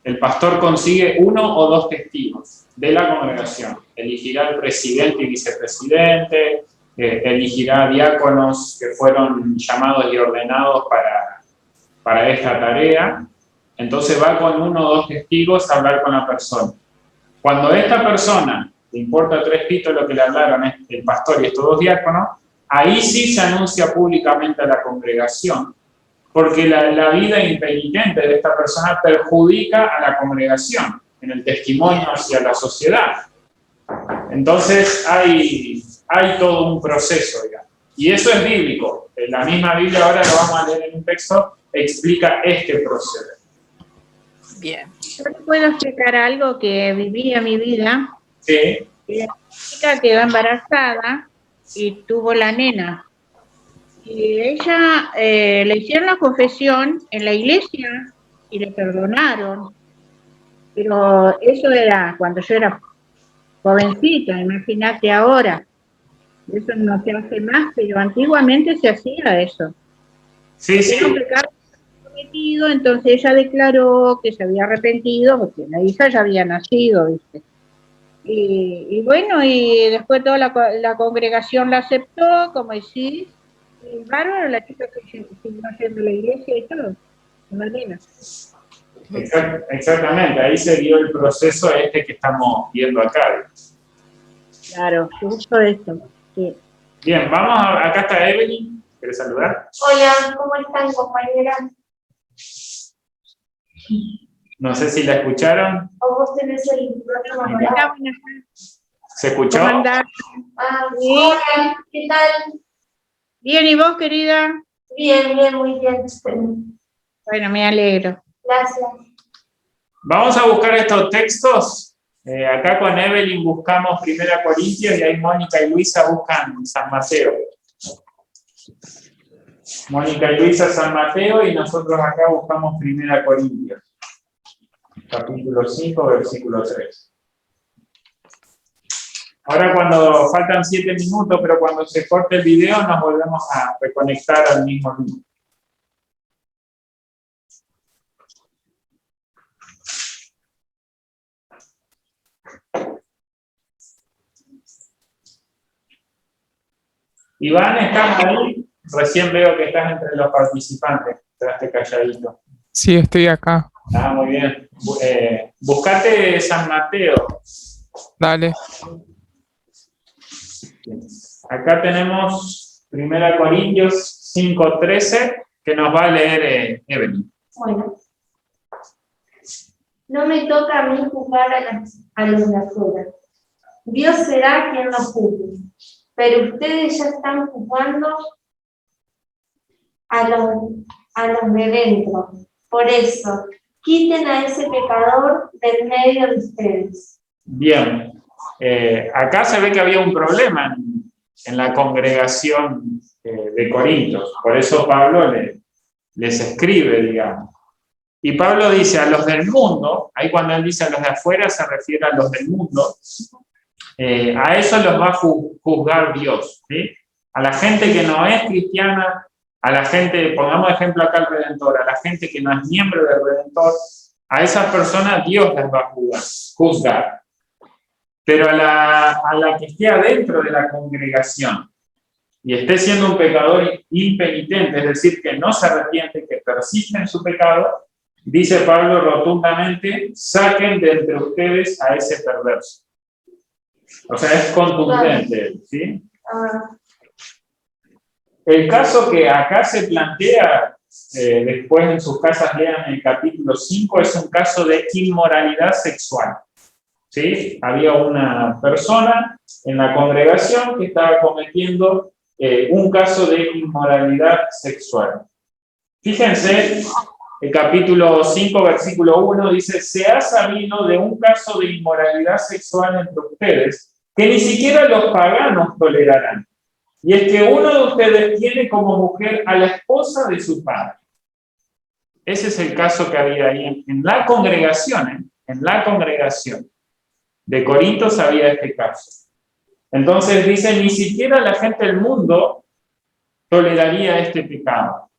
el pastor consigue 1 o 2 testigos de la congregación. Elegirá al presidente y vicepresidente, elegirá diáconos que fueron llamados y ordenados para esta tarea. Entonces va con 1 o 2 testigos a hablar con la persona. Cuando a esta persona le importa 3 pitos lo que le hablaron el pastor y estos 2 diáconos, ahí sí se anuncia públicamente a la congregación, porque la vida impenitente de esta persona perjudica a la congregación en el testimonio hacia la sociedad. Entonces hay todo un proceso, digamos. Y eso es bíblico. La misma Biblia, ahora lo vamos a leer en un texto, explica este proceso. Bien. Yo te puedo explicar algo que viví en mi vida. Sí. La chica quedó embarazada y tuvo la nena. Y ella le hicieron la confesión en la iglesia y le perdonaron. Pero eso era cuando yo era jovencita, imagínate ahora. Eso no se hace más, pero antiguamente se hacía eso. Sí, sí. Era un pecado cometido, entonces ella declaró que se había arrepentido porque la hija ya había nacido, ¿viste? Y bueno, y después toda la congregación la aceptó, como decís, y bárbaro, la chica que siguió yendo a la iglesia y todo, una nena. Exactamente, ahí se dio el proceso que estamos viendo acá. Claro, justo esto. Sí. Bien, acá está Evelyn, ¿quieres saludar? Hola, ¿cómo están, compañeras? No sé si la escucharon. ¿O vos tenés el programa? Hola, ¿Se escuchó? ¿cómo andás? Sí. Hola, ¿qué tal? Bien, ¿y vos, querida? Bien, muy bien. Bueno, me alegro. Gracias. Vamos a buscar estos textos. Acá con Evelyn buscamos 1 Corintios y ahí Mónica y Luisa buscan San Mateo. Mónica y Luisa San Mateo y nosotros acá buscamos 1 Corintios. Capítulo 5, versículo 3. Ahora cuando faltan 7 minutos, pero cuando se corte el video nos volvemos a reconectar al mismo número. Iván, ¿estás ahí? Recién veo que estás entre los participantes. Quedaste calladito. Sí, estoy acá. Ah, muy bien. Buscate San Mateo. Dale. Acá tenemos 1 Corintios 5:13, que nos va a leer Evelyn. Bueno. No me toca a mí juzgar a los de afuera. Dios será quien los juzgue. Pero ustedes ya están juzgando a los de dentro. Por eso, quiten a ese pecador del medio de ustedes. Bien. Acá se ve que había un problema en la congregación de Corintios. Por eso Pablo les escribe, digamos. Y Pablo dice a los del mundo, ahí cuando él dice a los de afuera se refiere a los del mundo, a eso los va a juzgar Dios, ¿sí? A la gente que no es cristiana, a la gente, pongamos ejemplo acá el Redentor, a la gente que no es miembro del Redentor, a esas personas Dios las va a juzgar. Pero a la que esté adentro de la congregación y esté siendo un pecador impenitente, es decir, que no se arrepiente, que persiste en su pecado, dice Pablo rotundamente, saquen de entre ustedes a ese perverso. O sea, es contundente, ¿sí? El caso que acá se plantea, después en sus casas lean el capítulo 5, es un caso de inmoralidad sexual. ¿Sí? Había una persona en la congregación que estaba cometiendo un caso de inmoralidad sexual. Fíjense, el capítulo 5, versículo 1 dice, se ha sabido de un caso de inmoralidad sexual entre ustedes que ni siquiera los paganos tolerarán. Y es que uno de ustedes tiene como mujer a la esposa de su padre. Ese es el caso que había ahí en la congregación, ¿eh? En la congregación de Corintios había este caso. Entonces dice, ni siquiera la gente del mundo toleraría este pecado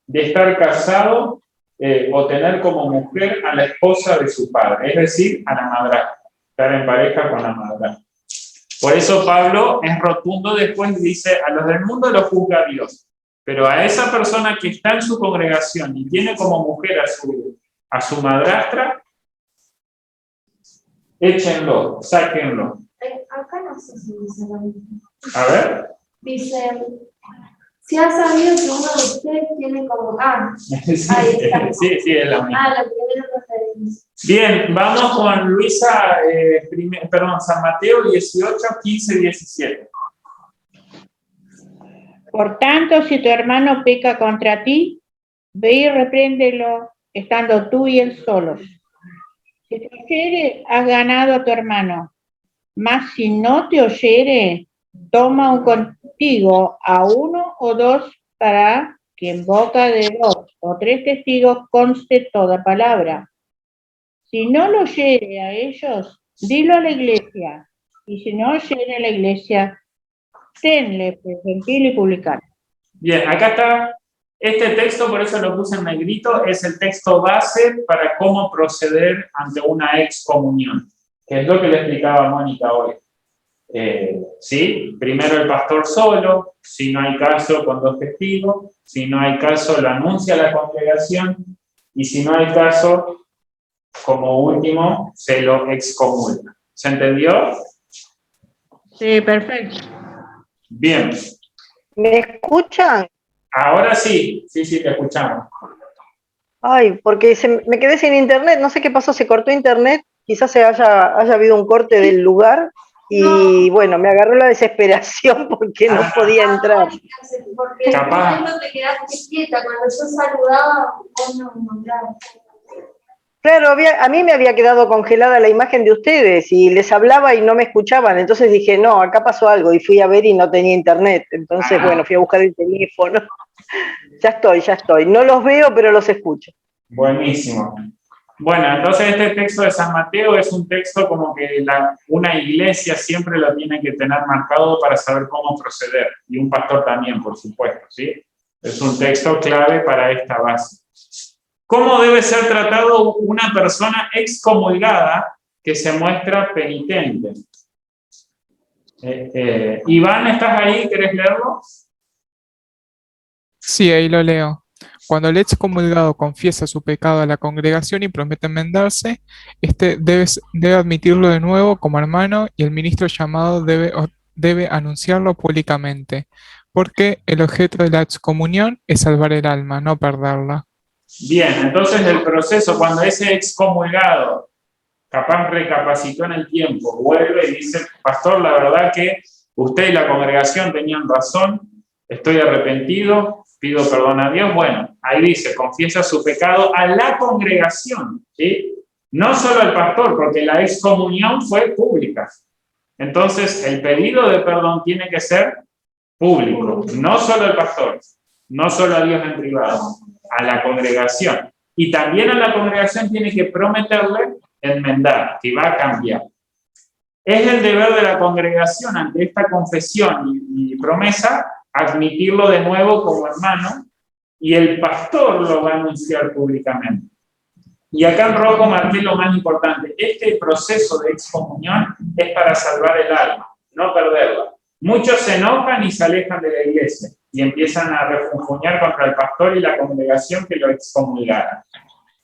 de estar casado o tener como mujer a la esposa de su padre, es decir, a la madrastra, estar en pareja con la madrastra. Por eso Pablo es rotundo después y dice, a los del mundo lo juzga Dios, pero a esa persona que está en su congregación y tiene como mujer a su madrastra, échenlo, sáquenlo. Acá no sé si dice lo mismo. A ver. Dice, si ha sabido que uno de ustedes tiene como... Sí, sí, es la misma. La primera referencia. Bien, vamos con Luisa, San Mateo 18, 15, 17. Por tanto, si tu hermano peca contra ti, ve y repréndelo, estando tú y él solos. Si te oyere, has ganado a tu hermano. Mas si no te oyere, toma un contigo a uno o dos, para que en boca de 2 o 3 testigos conste toda palabra. Si no lo oyere a ellos, dilo a la iglesia. Y si no oyere a la iglesia, tenle presentil y publicar. Bien, acá está este texto, por eso lo puse en negrito, es el texto base para cómo proceder ante una excomunión, que es lo que le explicaba Mónica hoy. ¿Sí? Primero el pastor solo, si no hay caso con 2 testigos, si no hay caso lo anuncia a la congregación, y si no hay caso, como último, se lo excomulga. ¿Se entendió? Sí, perfecto. Bien. ¿Me escuchan? Ahora sí, sí, te escuchamos. Ay, porque me quedé sin internet, no sé qué pasó, se cortó internet, quizás haya habido un corte del lugar y bueno, me agarró la desesperación porque no podía entrar. Porque Capaz. no te quedaste quieta, cuando yo saludaba, vos no me nombrabas. Claro, a mí me había quedado congelada la imagen de ustedes y les hablaba y no me escuchaban, entonces dije, no, acá pasó algo y fui a ver y no tenía internet, entonces bueno, fui a buscar el teléfono. Ya estoy, no los veo pero los escucho. Buenísimo. Bueno, entonces este texto de San Mateo es un texto como que una iglesia siempre lo tiene que tener marcado para saber cómo proceder, y un pastor también, por supuesto, ¿sí? Es un texto clave para esta base. ¿Cómo debe ser tratado una persona excomulgada que se muestra penitente? Iván, ¿estás ahí? ¿Querés leerlo? Sí, ahí lo leo. Cuando el excomulgado confiesa su pecado a la congregación y promete enmendarse, este debe admitirlo de nuevo como hermano y el ministro llamado debe anunciarlo públicamente, porque el objeto de la excomunión es salvar el alma, no perderla. Bien, entonces el proceso, cuando ese excomulgado capaz recapacitó en el tiempo, vuelve y dice, pastor, la verdad que usted y la congregación tenían razón, estoy arrepentido, pido perdón a Dios. Bueno, ahí dice, confiesa su pecado a la congregación, ¿sí? No solo al pastor, porque la excomunión fue pública. Entonces, el pedido de perdón tiene que ser público, no solo al pastor, no solo a Dios en privado, a la congregación. Y también a la congregación tiene que prometerle enmendar, que va a cambiar. Es el deber de la congregación ante esta confesión y promesa admitirlo de nuevo como hermano, y el pastor lo va a anunciar públicamente. Y acá en rojo marqué lo más importante. Este proceso de excomunión es para salvar el alma, no perderla. Muchos se enojan y se alejan de la iglesia y empiezan a refunfuñar contra el pastor y la congregación que lo excomulgaron.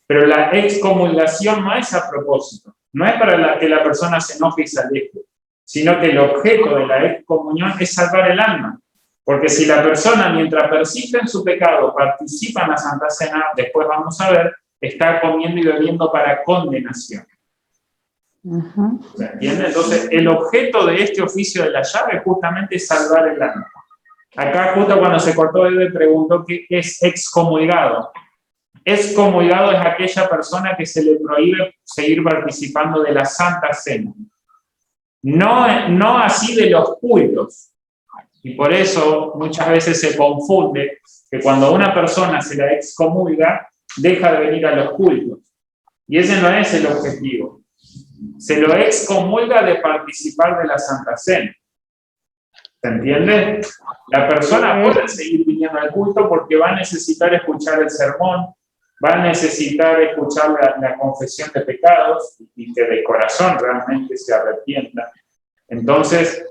Pero la excomulgación no es a propósito, no es para que la persona se enoje y se aleje, sino que el objeto de la excomunión es salvar el alma. Porque si la persona, mientras persiste en su pecado, participa en la Santa Cena, después vamos a ver, está comiendo y bebiendo para condenación. ¿Se entiende? Entonces, el objeto de este oficio de la llave justamente es salvar el alma. Acá, justo cuando se cortó, Ede preguntó qué es excomulgado. Excomulgado es aquella persona que se le prohíbe seguir participando de la Santa Cena. No así de los cultos. Y por eso muchas veces se confunde que cuando una persona se la excomulga, deja de venir a los cultos. Y ese no es el objetivo. Se lo excomulga de participar de la Santa Cena. ¿Se entiende? La persona puede seguir viniendo al culto porque va a necesitar escuchar el sermón, va a necesitar escuchar la confesión de pecados y que de corazón realmente se arrepienta. Entonces,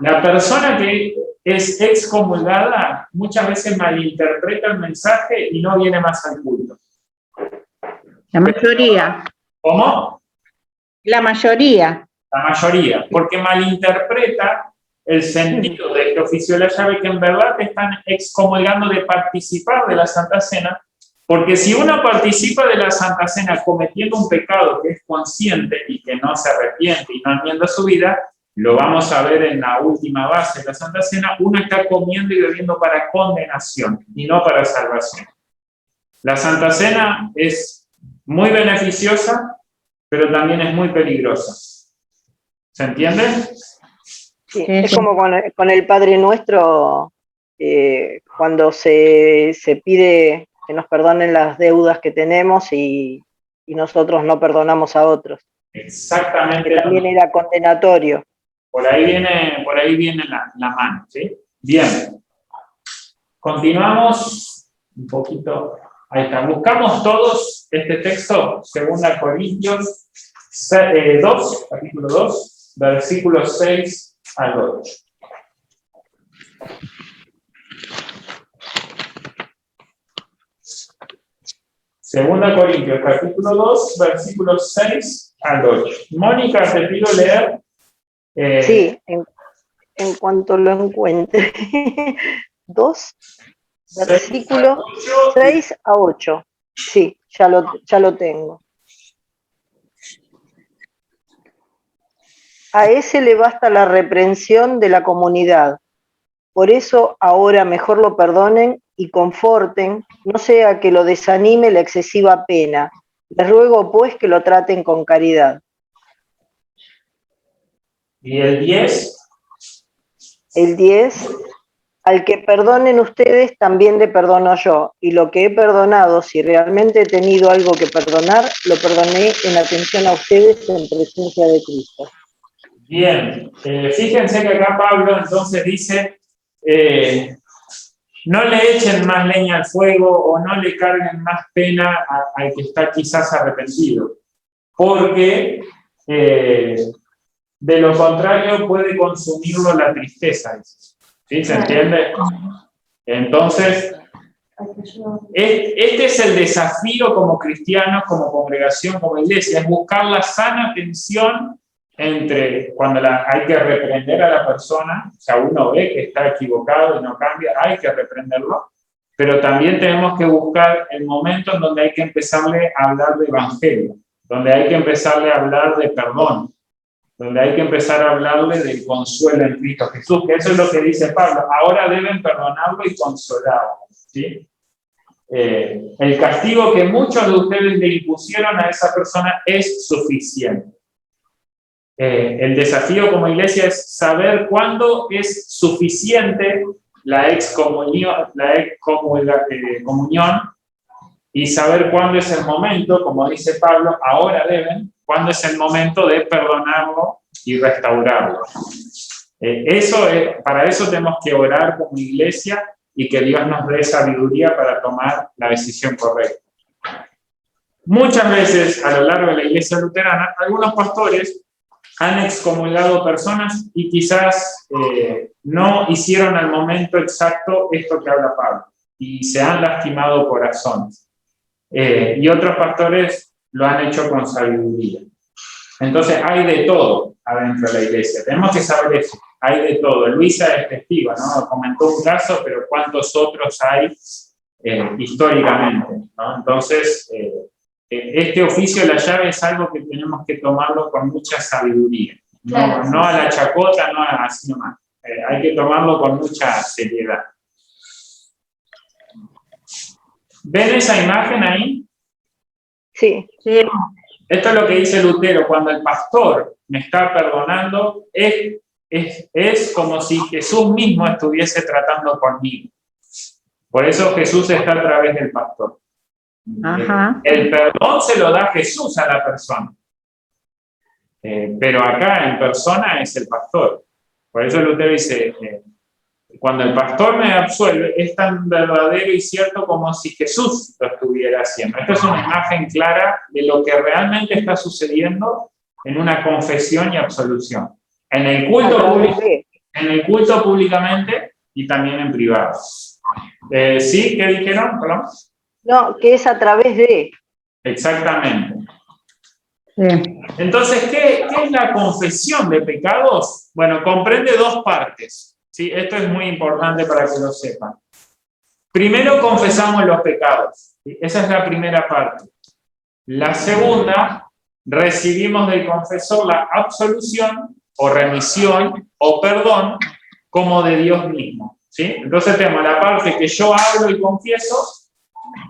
la persona que es excomulgada muchas veces malinterpreta el mensaje y no viene más al culto. La mayoría. ¿Cómo? La mayoría. La mayoría, porque malinterpreta el sentido de este oficio de la llave, que en verdad te están excomulgando de participar de la Santa Cena, porque si uno participa de la Santa Cena cometiendo un pecado que es consciente y que no se arrepiente y no enmienda su vida, lo vamos a ver en la última base de la Santa Cena, uno está comiendo y bebiendo para condenación y no para salvación. La Santa Cena es muy beneficiosa, pero también es muy peligrosa. ¿Se entiende? Sí, es como con el Padre Nuestro, cuando se pide que nos perdonen las deudas que tenemos y nosotros no perdonamos a otros. Exactamente. Que también era condenatorio. Por ahí viene la mano, ¿sí? Bien. Continuamos un poquito. Ahí está. Buscamos todos este texto, 2 Corintios 2, capítulo 2, versículos 6 al 8. Segunda Corintios, capítulo 2, versículos 6 al 8. Mónica, te pido leer. Sí, en cuanto lo encuentre. 2, versículos 6 a 8. Sí, ya lo tengo. A ese le basta la reprensión de la comunidad. Por eso ahora mejor lo perdonen y conforten, no sea que lo desanime la excesiva pena. Les ruego pues que lo traten con caridad. ¿Y el 10? El 10, al que perdonen ustedes, también le perdono yo. Y lo que he perdonado, si realmente he tenido algo que perdonar, lo perdoné en atención a ustedes en presencia de Cristo. Bien, fíjense que acá Pablo entonces dice, no le echen más leña al fuego o no le carguen más pena al que está quizás arrepentido, porque de lo contrario puede consumirlo la tristeza. ¿Sí? ¿Se entiende? Entonces, este es el desafío como cristianos, como congregación, como iglesia, es buscar la sana tensión entre cuando hay que reprender a la persona, o sea, uno ve que está equivocado y no cambia, hay que reprenderlo, pero también tenemos que buscar el momento en donde hay que empezarle a hablar de evangelio, donde hay que empezarle a hablar de perdón, donde hay que empezar a hablarle del consuelo en Cristo Jesús, que eso es lo que dice Pablo, ahora deben perdonarlo y consolarlo, ¿sí? El castigo que muchos de ustedes le impusieron a esa persona es suficiente. El desafío como iglesia es saber cuándo es suficiente la excomunión y saber cuándo es el momento, como dice Pablo, ahora deben, cuándo es el momento de perdonarlo y restaurarlo. Para eso tenemos que orar como iglesia y que Dios nos dé sabiduría para tomar la decisión correcta. Muchas veces a lo largo de la iglesia luterana, algunos pastores han excomulgado personas y quizás no hicieron al momento exacto esto que habla Pablo y se han lastimado corazones. Y otros pastores lo han hecho con sabiduría. Entonces hay de todo adentro de la iglesia. Tenemos que saber eso. Hay de todo. Luisa es testigo, ¿no? Comentó un caso, pero ¿cuántos otros hay históricamente, ¿no? Entonces, este oficio de la llave es algo que tenemos que tomarlo con mucha sabiduría. No a la chacota, no así nomás. Hay que tomarlo con mucha seriedad. ¿Ven esa imagen ahí? Sí. Sí. Esto es lo que dice Lutero. Cuando el pastor me está perdonando, es es como si Jesús mismo estuviese tratando conmigo. Por eso Jesús está a través del pastor. Ajá. El perdón se lo da Jesús a la persona. Pero acá en persona es el pastor. Por eso Lutero dice, cuando el pastor me absuelve, es tan verdadero y cierto como si Jesús lo estuviera haciendo. Esta es una imagen clara de lo que realmente está sucediendo en una confesión y absolución. En el culto públicamente y también en privado. ¿Sí? ¿Qué dijeron? ¿Perdón? No, que es a través de. Exactamente. Sí. Entonces, ¿qué es la confesión de pecados? Bueno, comprende dos partes. ¿Sí? Esto es muy importante para que lo sepan. Primero confesamos los pecados. ¿Sí? Esa es la primera parte. La segunda, recibimos del confesor la absolución o remisión o perdón como de Dios mismo. ¿Sí? Entonces tenemos la parte que yo hablo y confieso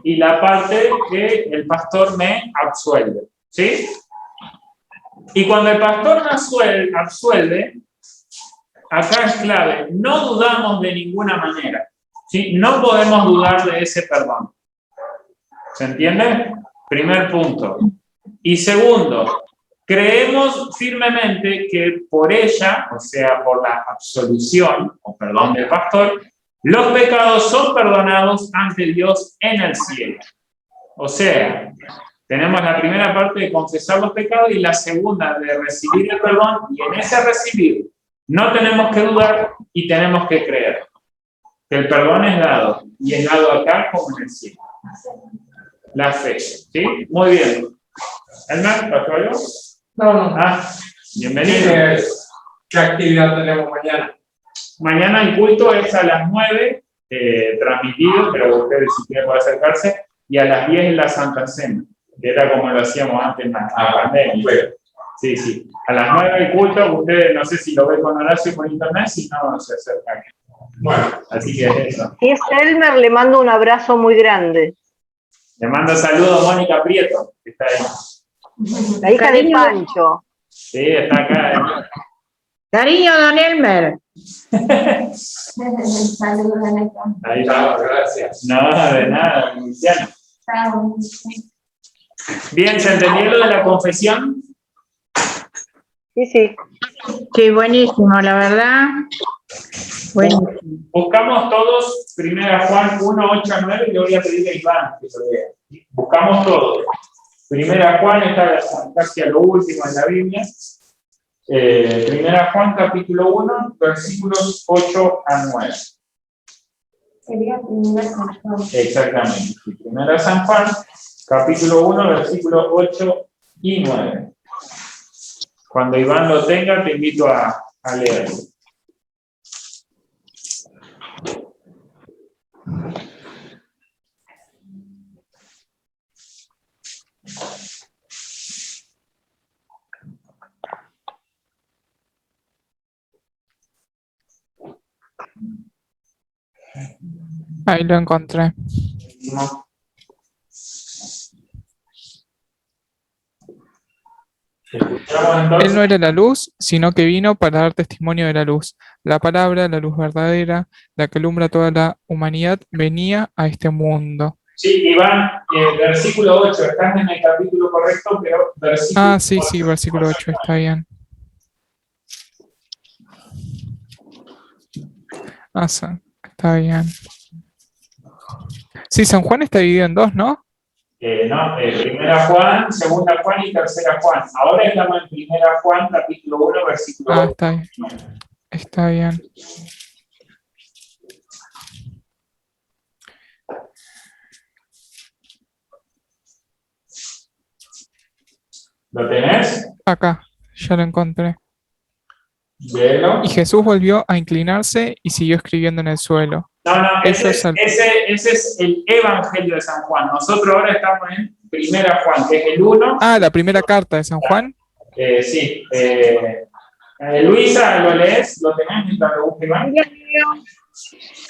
y la parte que el pastor me absuelve. ¿Sí? Y cuando el pastor me absuelve, acá es clave, no dudamos de ninguna manera. ¿Sí? No podemos dudar de ese perdón. ¿Se entiende? Primer punto. Y segundo, creemos firmemente que por ella, o sea, por la absolución o perdón del pastor, los pecados son perdonados ante Dios en el cielo. O sea, tenemos la primera parte de confesar los pecados y la segunda de recibir el perdón, y en ese recibir no tenemos que dudar y tenemos que creer que el perdón es dado, y es dado acá como en el cielo. La fe, ¿sí? Muy bien. ¿Elmer, pasó algo? No. Bienvenido. ¿Qué actividad tenemos mañana? Mañana el culto es a las 9, transmitido, pero ustedes si quieren pueden acercarse, y a las 10 la Santa Cena, que era como lo hacíamos antes en la pandemia. Bueno. Sí. A las 9 el culto, ustedes no sé si lo ven con Horacio por internet, si no se acercan. Bueno. Así que es eso. Si es Elmer, le mando un abrazo muy grande. Le mando saludos a Mónica Prieto, que está ahí. La hija de Pancho. Sí, está acá. Cariño, don Elmer. Saludos, Vanessa. Ahí está, Gracias. No, de nada, Luciano. Chao. Bien, ¿se entendió lo de la confesión? Sí. Sí, buenísimo, la verdad. Buenísimo. Buscamos todos 1 Juan 1, 8 a 9, y le voy a pedir a Iván que lo lea. Buscamos todos. 1 Juan está casi a lo último en la Biblia. 1 Juan capítulo 1, versículos 8 a 9. Sería primera San Juan. Exactamente. 1 San Juan, capítulo 1, versículos 8 y 9. Cuando Iván lo tenga, te invito a leerlo. Ahí lo encontré. No. Escuchamos entonces. Él no era la luz, sino que vino para dar testimonio de la luz. La palabra, la luz verdadera, la que alumbra toda la humanidad, venía a este mundo. Sí, Iván, versículo 8, están en el capítulo correcto, pero versículo Sí, versículo 8, está bien. Está bien. Sí, San Juan está dividido en dos, ¿no? No, 1 Juan, 2 Juan y 3 Juan. Ahora estamos en 1 Juan, capítulo 1, versículo 8. Está bien. Está bien. ¿Lo tenés? Acá, ya lo encontré. Léelo. Y Jesús volvió a inclinarse y siguió escribiendo en el suelo. No, ese Ellos es el Evangelio de San Juan. Nosotros ahora estamos en 1 Juan, que es el 1. La primera carta de San Juan. Sí. Luisa, ¿lo lees? ¿Lo tenés mientras lo busque Iván?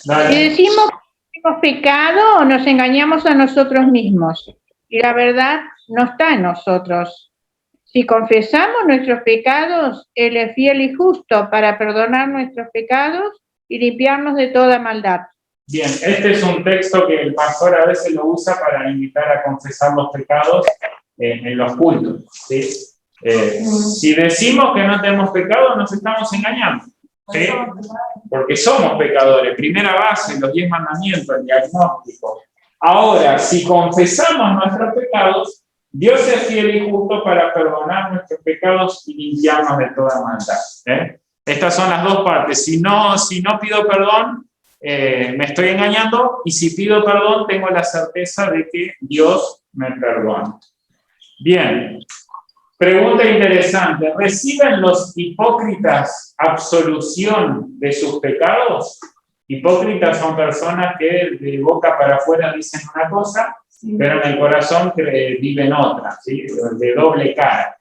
Dale. Si decimos que hemos pecado, nos engañamos a nosotros mismos. Y la verdad no está en nosotros. Si confesamos nuestros pecados, Él es fiel y justo para perdonar nuestros pecados y limpiarnos de toda maldad. Bien, este es un texto que el pastor a veces lo usa para invitar a confesar los pecados en los cultos, ¿sí? Si decimos que no tenemos pecado, nos estamos engañando, ¿sí? Porque somos pecadores. Primera base, los 10 mandamientos, el diagnóstico. Ahora, si confesamos nuestros pecados, Dios es fiel y justo para perdonar nuestros pecados y limpiarnos de toda maldad, ¿eh? Estas son las dos partes. Si no pido perdón, me estoy engañando, y si pido perdón, tengo la certeza de que Dios me perdona. Bien, pregunta interesante. ¿Reciben los hipócritas absolución de sus pecados? Hipócritas son personas que de boca para afuera dicen una cosa, pero en el corazón viven otra, ¿sí? De doble cara.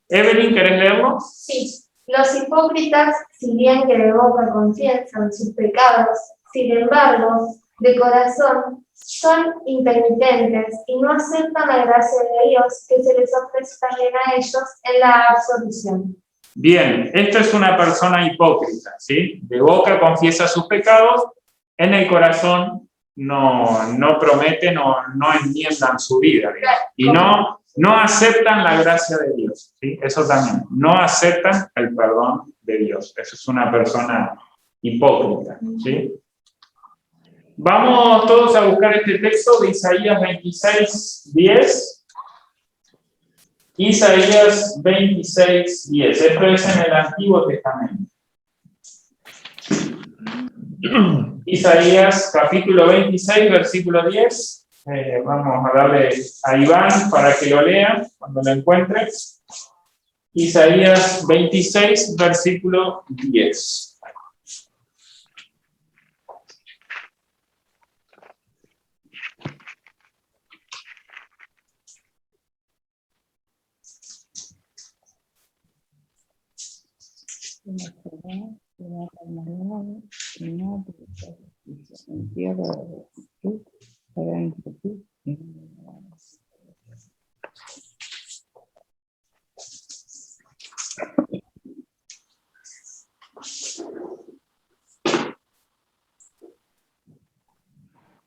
Evelyn, ¿querés leerlo? Sí. Los hipócritas, si bien que de boca confiesan sus pecados, sin embargo, de corazón, son intermitentes y no aceptan la gracia de Dios que se les ofrece también a ellos en la absolución. Bien, esto es una persona hipócrita, ¿sí? De boca confiesa sus pecados, en el corazón no prometen o no enmiendan su vida, digamos, y no aceptan la gracia de Dios, ¿sí? Eso también, no aceptan el perdón de Dios. Eso es una persona hipócrita, ¿sí? Vamos todos a buscar este texto de Isaías 26:10. Isaías 26:10. Esto es en el Antiguo Testamento. Isaías capítulo 26, versículo 10. Vamos a darle a Iván para que lo lea cuando lo encuentre. Isaías 26, versículo 10.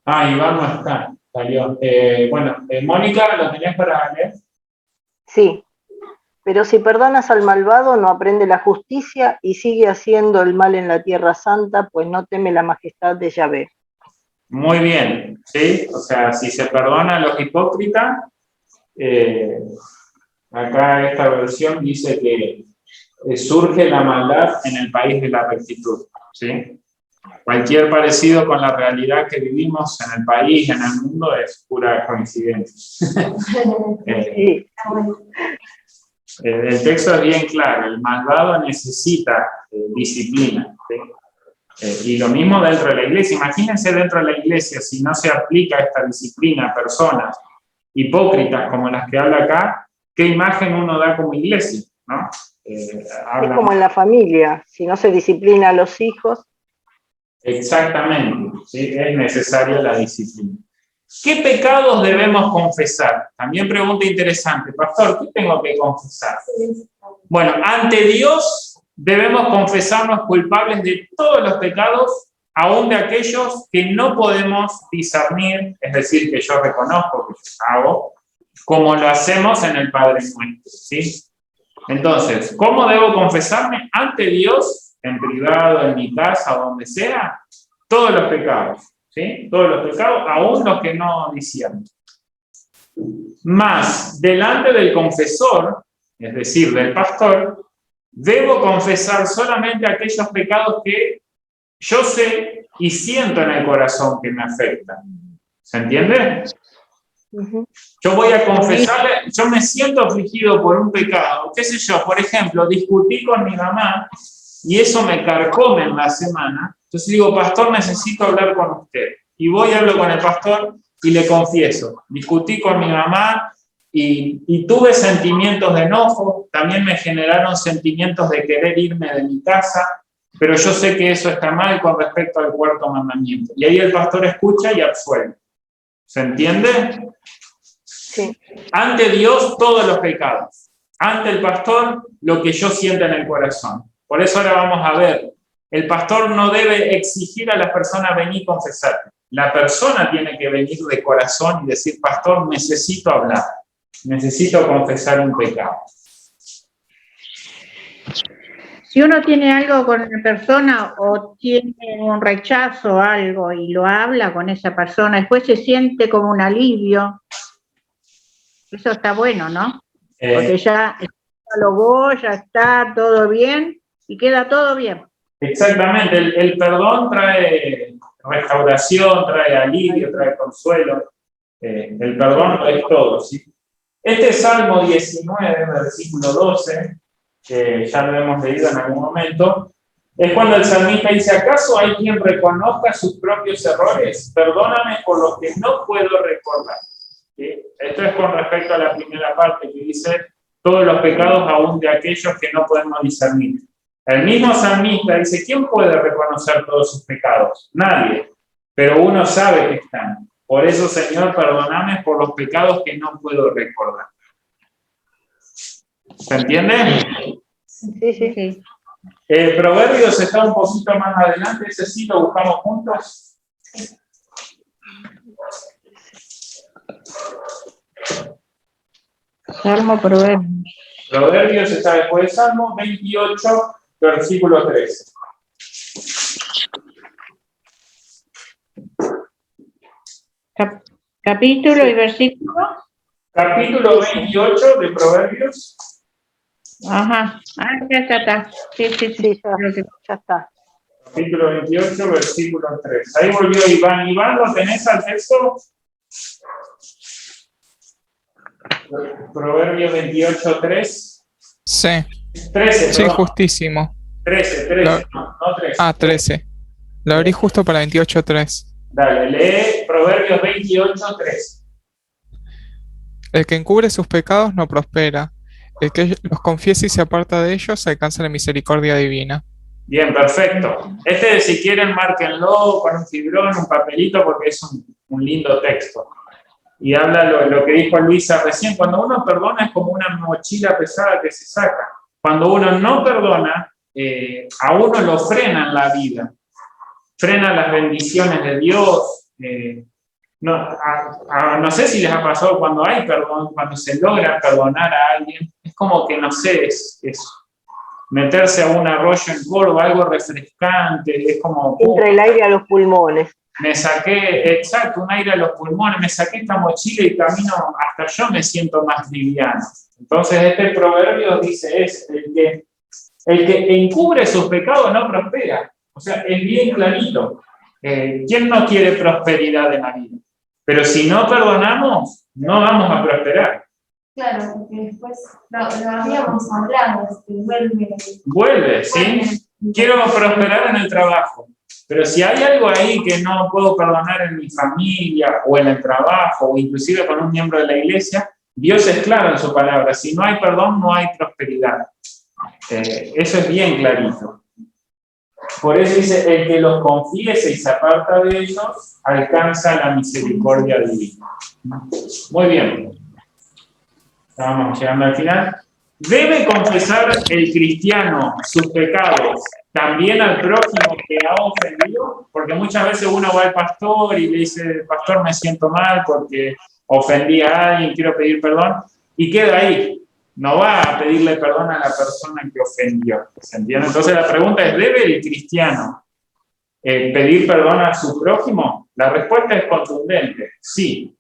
Iván no está, salió. Mónica, ¿lo tenías para leer? Sí, pero si perdonas al malvado, no aprende la justicia y sigue haciendo el mal en la tierra santa, pues no teme la majestad de Yahvé. Muy bien, ¿sí? O sea, si se perdona a los hipócritas, acá esta versión dice que surge la maldad en el país de la rectitud, ¿sí? Cualquier parecido con la realidad que vivimos en el país, en el mundo, es pura coincidencia. El texto es bien claro, el malvado necesita disciplina, ¿sí? Y lo mismo dentro de la iglesia. Imagínense dentro de la iglesia, si no se aplica esta disciplina a personas hipócritas como las que habla acá, ¿qué imagen uno da como iglesia, ¿no? Es como en la familia, si no se disciplina a los hijos. Exactamente, ¿sí? Es necesaria la disciplina. ¿Qué pecados debemos confesar? También pregunta interesante. Pastor, ¿qué tengo que confesar? Bueno, ante Dios debemos confesarnos culpables de todos los pecados, aún de aquellos que no podemos discernir, es decir, que yo reconozco que hago, como lo hacemos en el Padre Nuestro, ¿sí? Entonces, ¿cómo debo confesarme? Ante Dios, en privado, en mi casa, donde sea, todos los pecados, ¿sí? Todos los pecados, aún los que no discierno. Más, delante del confesor, es decir, del pastor, debo confesar solamente aquellos pecados que yo sé y siento en el corazón que me afectan. ¿Se entiende? Yo voy a confesarle, yo me siento afligido por un pecado, qué sé yo, por ejemplo, discutí con mi mamá y eso me carcome en la semana, entonces digo, pastor, necesito hablar con usted. Y voy y hablo con el pastor y le confieso, discutí con mi mamá y tuve sentimientos de enojo, también me generaron sentimientos de querer irme de mi casa, pero yo sé que eso está mal con respecto al cuarto mandamiento. Y ahí el pastor escucha y absuelve. ¿Se entiende? Sí. Ante Dios todos los pecados. ante el pastor lo que yo siento en el corazón. Por eso ahora vamos a ver, el pastor no debe exigir a la persona venir y confesarte. La persona tiene que venir de corazón y decir, pastor, necesito hablar, necesito confesar un pecado. Si uno tiene algo con una persona o tiene un rechazo o algo y lo habla con esa persona, después se siente como un alivio. Eso está bueno, ¿no? Porque ya dialogó, ya está todo bien y queda todo bien. Exactamente, el perdón trae restauración, trae alivio, trae consuelo. El perdón lo es todo, ¿sí? Este Salmo 19, versículo 12, que ya lo hemos leído en algún momento, es cuando el salmista dice, ¿acaso hay quien reconozca sus propios errores? Perdóname por los que no puedo recordar. ¿Sí? Esto es con respecto a la primera parte que dice, todos los pecados aún de aquellos que no podemos discernir. El mismo salmista dice, ¿quién puede reconocer todos sus pecados? Nadie, pero uno sabe que están. Por eso, Señor, perdóname por los pecados que no puedo recordar. ¿Se entiende? Sí. Proverbios está un poquito más adelante, ese sí lo buscamos juntos. Salmo, Proverbios. Proverbios está después de Salmo 28, versículo 13. Capítulo y versículo. Capítulo 28 de Proverbios. Ajá. Ya está. Sí, Ya está. Capítulo 28, versículo 3. Ahí volvió Iván. Iván, ¿lo tenés al texto? Proverbios 28, 3. Sí. 13, Sí, perdón. justísimo. 13, no 13. Ah, 13. Lo abrí justo para 28.3. Dale, lee Proverbios 28, 3. El que encubre sus pecados no prospera. El que los confiesa y se aparta de ellos alcanza la misericordia divina. Bien, perfecto. Si quieren, márquenlo con un fibrón, un papelito, porque es un lindo texto. Y habla lo que dijo Luisa recién, cuando uno perdona es como una mochila pesada que se saca. Cuando uno no perdona, a uno lo frena en la vida. Frena las bendiciones de Dios. No sé si les ha pasado cuando hay perdón, cuando se logra perdonar a alguien, es como que, no sé, es meterse a un arroyo en Córdoba, algo refrescante, es como... Entra el aire a los pulmones. Me saqué, exacto, un aire a los pulmones, me saqué esta mochila y camino, hasta yo me siento más liviano. Entonces este proverbio dice, el que encubre sus pecados no prospera. O sea, es bien clarito. ¿Quién no quiere prosperidad en la vida? Pero si no perdonamos, no vamos a prosperar. Claro, porque después lo habíamos hablado, Vuelve, ¿sí? Quiero prosperar en el trabajo. Pero si hay algo ahí que no puedo perdonar en mi familia o en el trabajo o inclusive con un miembro de la iglesia, Dios es claro en su palabra. Si no hay perdón, no hay prosperidad. Eso es bien clarito. Por eso dice, el que los confiese y se aparta de ellos, alcanza la misericordia divina. Muy bien. Estamos llegando al final. ¿Debe confesar el cristiano sus pecados también al prójimo que ha ofendido? Porque muchas veces uno va al pastor y le dice, pastor, me siento mal porque ofendí a alguien, quiero pedir perdón, y queda ahí. No va a pedirle perdón a la persona que ofendió. ¿Se entiende? Entonces la pregunta es, ¿debe el cristiano pedir perdón a su prójimo? La respuesta es contundente, sí.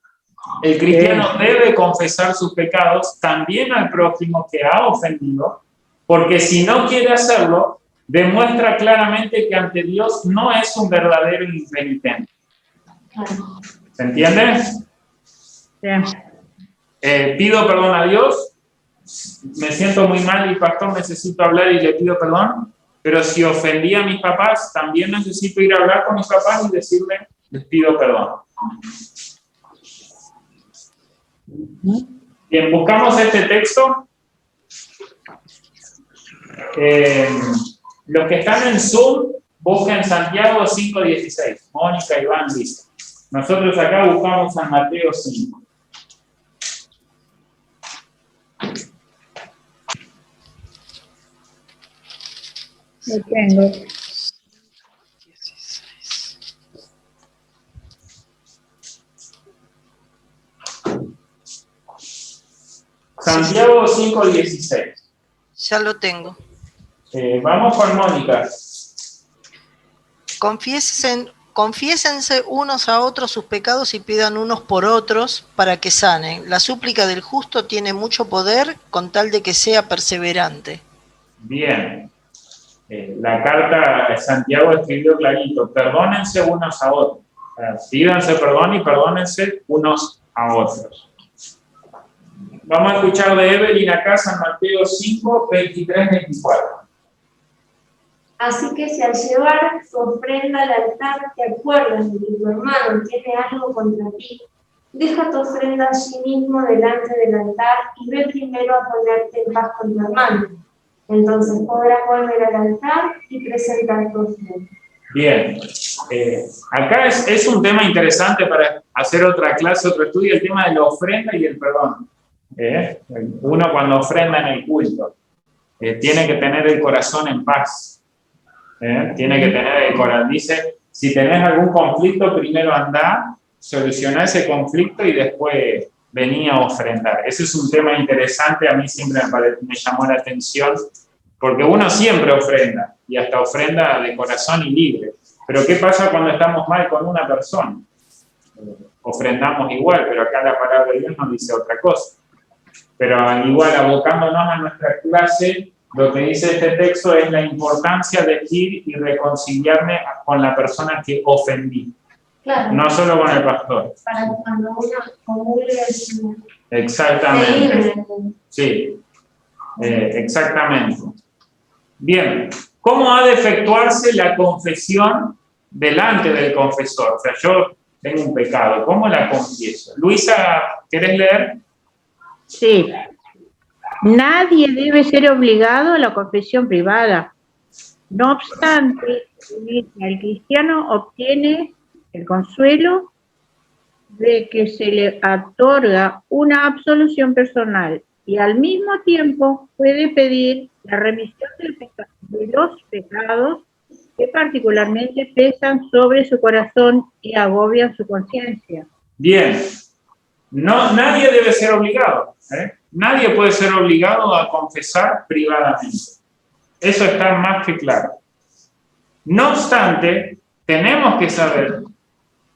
El cristiano debe confesar sus pecados también al prójimo que ha ofendido, porque si no quiere hacerlo, demuestra claramente que ante Dios no es un verdadero impenitente. ¿Se entiende? Pido perdón a Dios, me siento muy mal y pastor, necesito hablar y le pido perdón, pero si ofendí a mis papás, también necesito ir a hablar con mis papás y decirles, les pido perdón. Bien, buscamos este texto. Los que están en Zoom, busquen Santiago 5:16. Mónica, Iván, dice. Nosotros acá buscamos San Mateo 5. Lo tengo. Santiago 5:16. Ya lo tengo. Vamos con Mónica. Confiésense unos a otros sus pecados y pidan unos por otros para que sanen. La súplica del justo tiene mucho poder con tal de que sea perseverante. Bien. La carta de Santiago escribió clarito, perdónense unos a otros. O sea, pídanse perdón y perdónense unos a otros. Vamos a escuchar de Evelyn acá, San Mateo 5, 23, 24. Así que si al llevar tu ofrenda al altar te acuerdas de que tu hermano tiene algo contra ti, deja tu ofrenda allí mismo delante del altar y ve primero a ponerte en paz con tu hermano. Entonces podrás volver al altar y presentar tu ofrenda. Bien, acá es un tema interesante para hacer otra clase, otro estudio, el tema de la ofrenda y el perdón. Uno cuando ofrenda en el culto, tiene que tener el corazón en paz. Tiene que tener el corazón. Dice, si tenés algún conflicto, primero andá, solucioná ese conflicto y después vení a ofrendar. Ese es un tema interesante, a mí siempre me llamó la atención, porque uno siempre ofrenda, y hasta ofrenda de corazón y libre. Pero ¿qué pasa cuando estamos mal con una persona? Ofrendamos igual, pero acá la palabra de Dios nos dice otra cosa. Pero igual, abocándonos a nuestra clase, lo que dice este texto es la importancia de ir y reconciliarme con la persona que ofendí. Claro. No solo con el pastor. Para cuando uno comulgue el Señor. Exactamente. Sí, exactamente. Bien, ¿cómo ha de efectuarse la confesión delante del confesor? O sea, yo tengo un pecado, ¿cómo la confieso? Luisa, ¿querés leer? Sí. Nadie debe ser obligado a la confesión privada. No obstante, el cristiano obtiene el consuelo de que se le otorga una absolución personal y al mismo tiempo puede pedir la remisión de los pecados que particularmente pesan sobre su corazón y agobian su conciencia. Bien, no, nadie debe ser obligado. Nadie puede ser obligado a confesar privadamente. Eso está más que claro. No obstante, tenemos que saber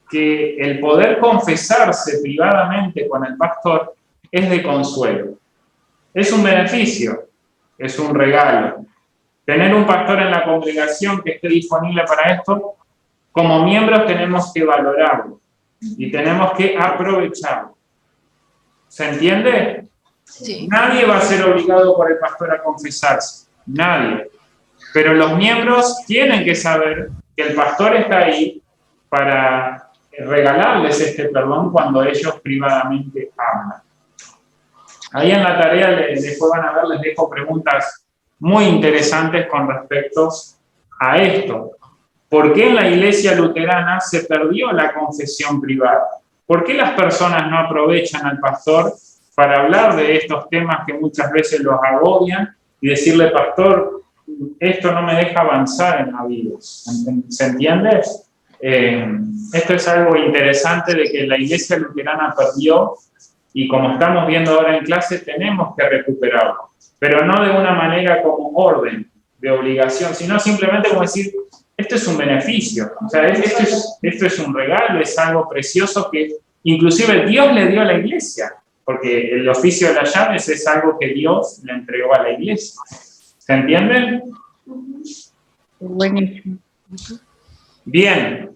que el poder confesarse privadamente con el pastor es de consuelo. Es un beneficio, es un regalo. Tener un pastor en la congregación que esté disponible para esto, como miembros tenemos que valorarlo y tenemos que aprovecharlo. ¿Se entiende? Sí. Nadie va a ser obligado por el pastor a confesarse, nadie. Pero los miembros tienen que saber que el pastor está ahí para regalarles este perdón cuando ellos privadamente hablan. Ahí en la tarea, después van a ver, les dejo preguntas muy interesantes con respecto a esto. ¿Por qué en la iglesia luterana se perdió la confesión privada? ¿Por qué las personas no aprovechan al pastor para hablar de estos temas que muchas veces los agobian y decirle, pastor, esto no me deja avanzar en la vida? ¿Se entiende? Esto es algo interesante de que la iglesia luterana perdió y como estamos viendo ahora en clase tenemos que recuperarlo, pero no de una manera como orden, de obligación, sino simplemente como decir, esto es un beneficio, o sea, esto es un regalo, es algo precioso que inclusive Dios le dio a la iglesia, porque el oficio de las llaves es algo que Dios le entregó a la iglesia. ¿Se entienden? Buenísimo. Bien,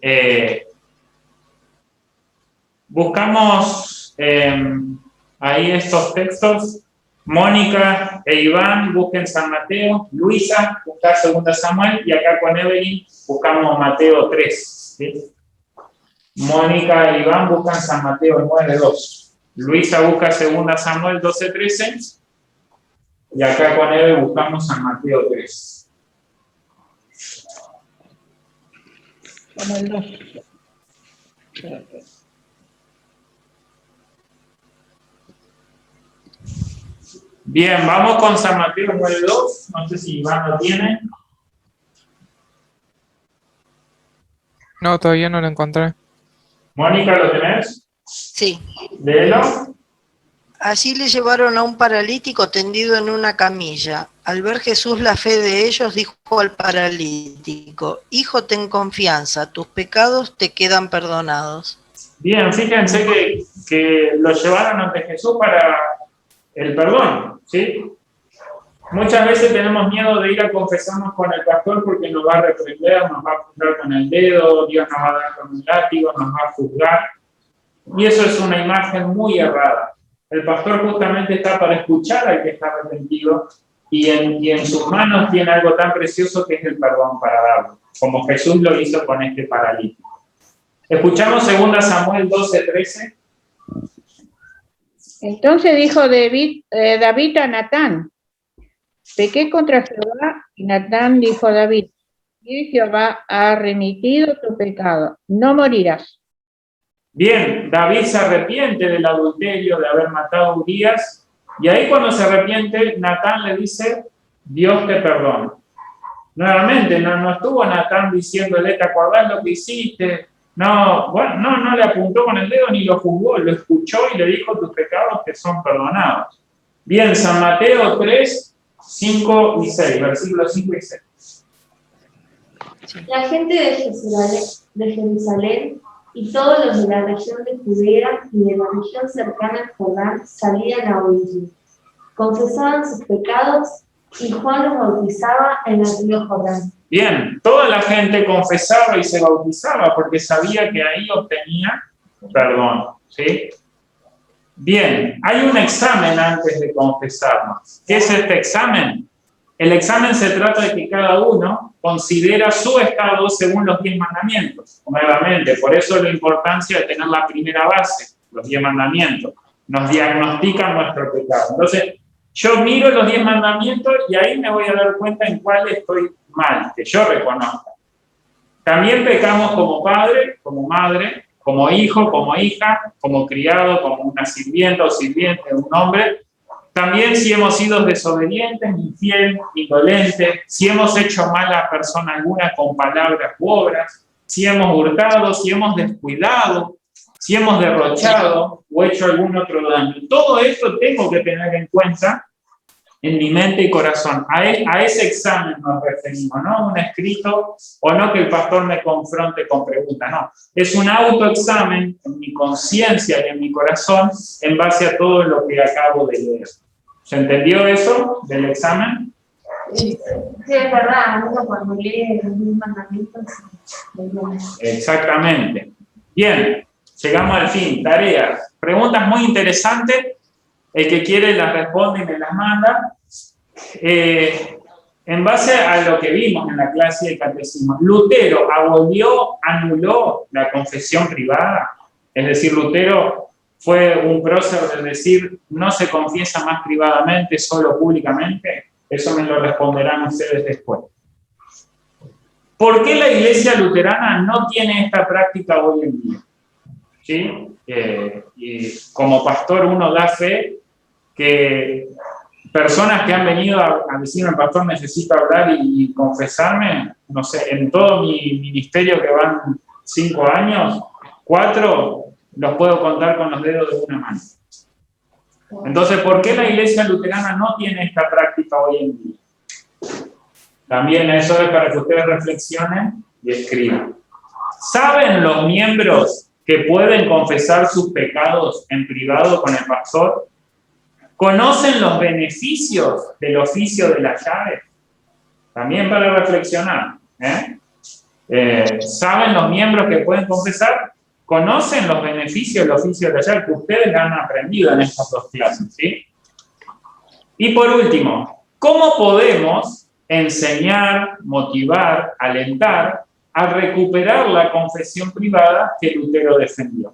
buscamos ahí estos textos. Mónica e Iván busquen San Mateo, Luisa busca 2 Samuel y acá con Evelyn buscamos Mateo 3. ¿Sí? Mónica e Iván buscan San Mateo 9:2. Luisa busca 2 Samuel 12:13 y acá con Evelyn buscamos San Mateo 3. Como el 2. Bien, vamos con San Mateo 9:2. No sé si Iván lo tiene. No, todavía no lo encontré. Mónica, ¿lo tenés? Sí. Léelo. Allí le llevaron a un paralítico tendido en una camilla. Al ver Jesús la fe de ellos, dijo al paralítico: Hijo, ten confianza, tus pecados te quedan perdonados. Bien, fíjense que lo llevaron ante Jesús para el perdón, ¿sí? Muchas veces tenemos miedo de ir a confesarnos con el pastor porque nos va a reprender, nos va a apuntar con el dedo, Dios nos va a dar con un látigo, nos va a juzgar. Y eso es una imagen muy errada. El pastor justamente está para escuchar al que está arrepentido y en sus manos tiene algo tan precioso que es el perdón para darlo, como Jesús lo hizo con este paralítico. Escuchamos 2 Samuel 12:13. Entonces dijo David a Natán: pequé contra Jehová, y Natán dijo a David: y Jehová ha remitido tu pecado, no morirás. Bien, David se arrepiente del adulterio, de haber matado a Urías, y ahí cuando se arrepiente, Natán le dice: Dios te perdona. Nuevamente, no estuvo Natán diciéndole: ¿te acordás lo que hiciste? No, bueno, no le apuntó con el dedo ni lo juzgó, lo escuchó y le dijo: tus pecados te son perdonados. Bien, San Mateo 3, 5 y 6, versículos 5 y 6. La gente de Jerusalén y todos los de la región de Judea y de la región cercana al Jordán salían a oírle. Confesaban sus pecados y Juan los bautizaba en el río Jordán. Bien, toda la gente confesaba y se bautizaba porque sabía que ahí obtenía perdón, ¿sí? Bien, hay un examen antes de confesarnos. ¿Qué es este examen? El examen se trata de que cada uno considera su estado según los 10 mandamientos. Nuevamente, por eso la importancia de tener la primera base, los 10 mandamientos. Nos diagnostican nuestro pecado. Entonces, yo miro los 10 mandamientos y ahí me voy a dar cuenta en cuál estoy mal, que yo reconozca. También pecamos como padre, como madre, como hijo, como hija, como criado, como una sirvienta o sirviente, un hombre. También si hemos sido desobedientes, infiel, indolentes, si hemos hecho mal a persona alguna con palabras u obras, si hemos hurtado, si hemos descuidado, si hemos derrochado o hecho algún otro daño. Todo esto tengo que tener en cuenta en mi mente y corazón. A ese examen nos referimos, no un escrito o no que el pastor me confronte con preguntas, no. Es un autoexamen en mi conciencia y en mi corazón en base a todo lo que acabo de leer. ¿Se entendió eso del examen? Sí, es verdad, uno cuando lee los 10 mandamientos. Exactamente. Bien, llegamos al fin. Tareas. Preguntas muy interesantes. El que quiere las responde y me las manda. En base a lo que vimos en la clase de catecismo, Lutero anuló la confesión privada. Es decir, Lutero fue un prócer de decir: no se confiesa más privadamente, solo públicamente. Eso me lo responderán ustedes después. ¿Por qué la Iglesia luterana no tiene esta práctica hoy en día? ¿Sí? Y como pastor uno da fe que personas que han venido a decirme: el pastor, necesito hablar y confesarme, no sé, en todo mi ministerio que van 5 años, 4 los puedo contar con los dedos de una mano. Entonces, ¿por qué la Iglesia luterana no tiene esta práctica hoy en día? También eso es para que ustedes reflexionen y escriban. ¿Saben los miembros que pueden confesar sus pecados en privado con el pastor? ¿Conocen los beneficios del oficio de la llave? También para reflexionar. ¿Saben los miembros que pueden confesar? ¿Conocen los beneficios del oficio de la llave que ustedes han aprendido en estas 2 clases? ¿Sí? Y por último, ¿cómo podemos enseñar, motivar, alentar a recuperar la confesión privada que Lutero defendió?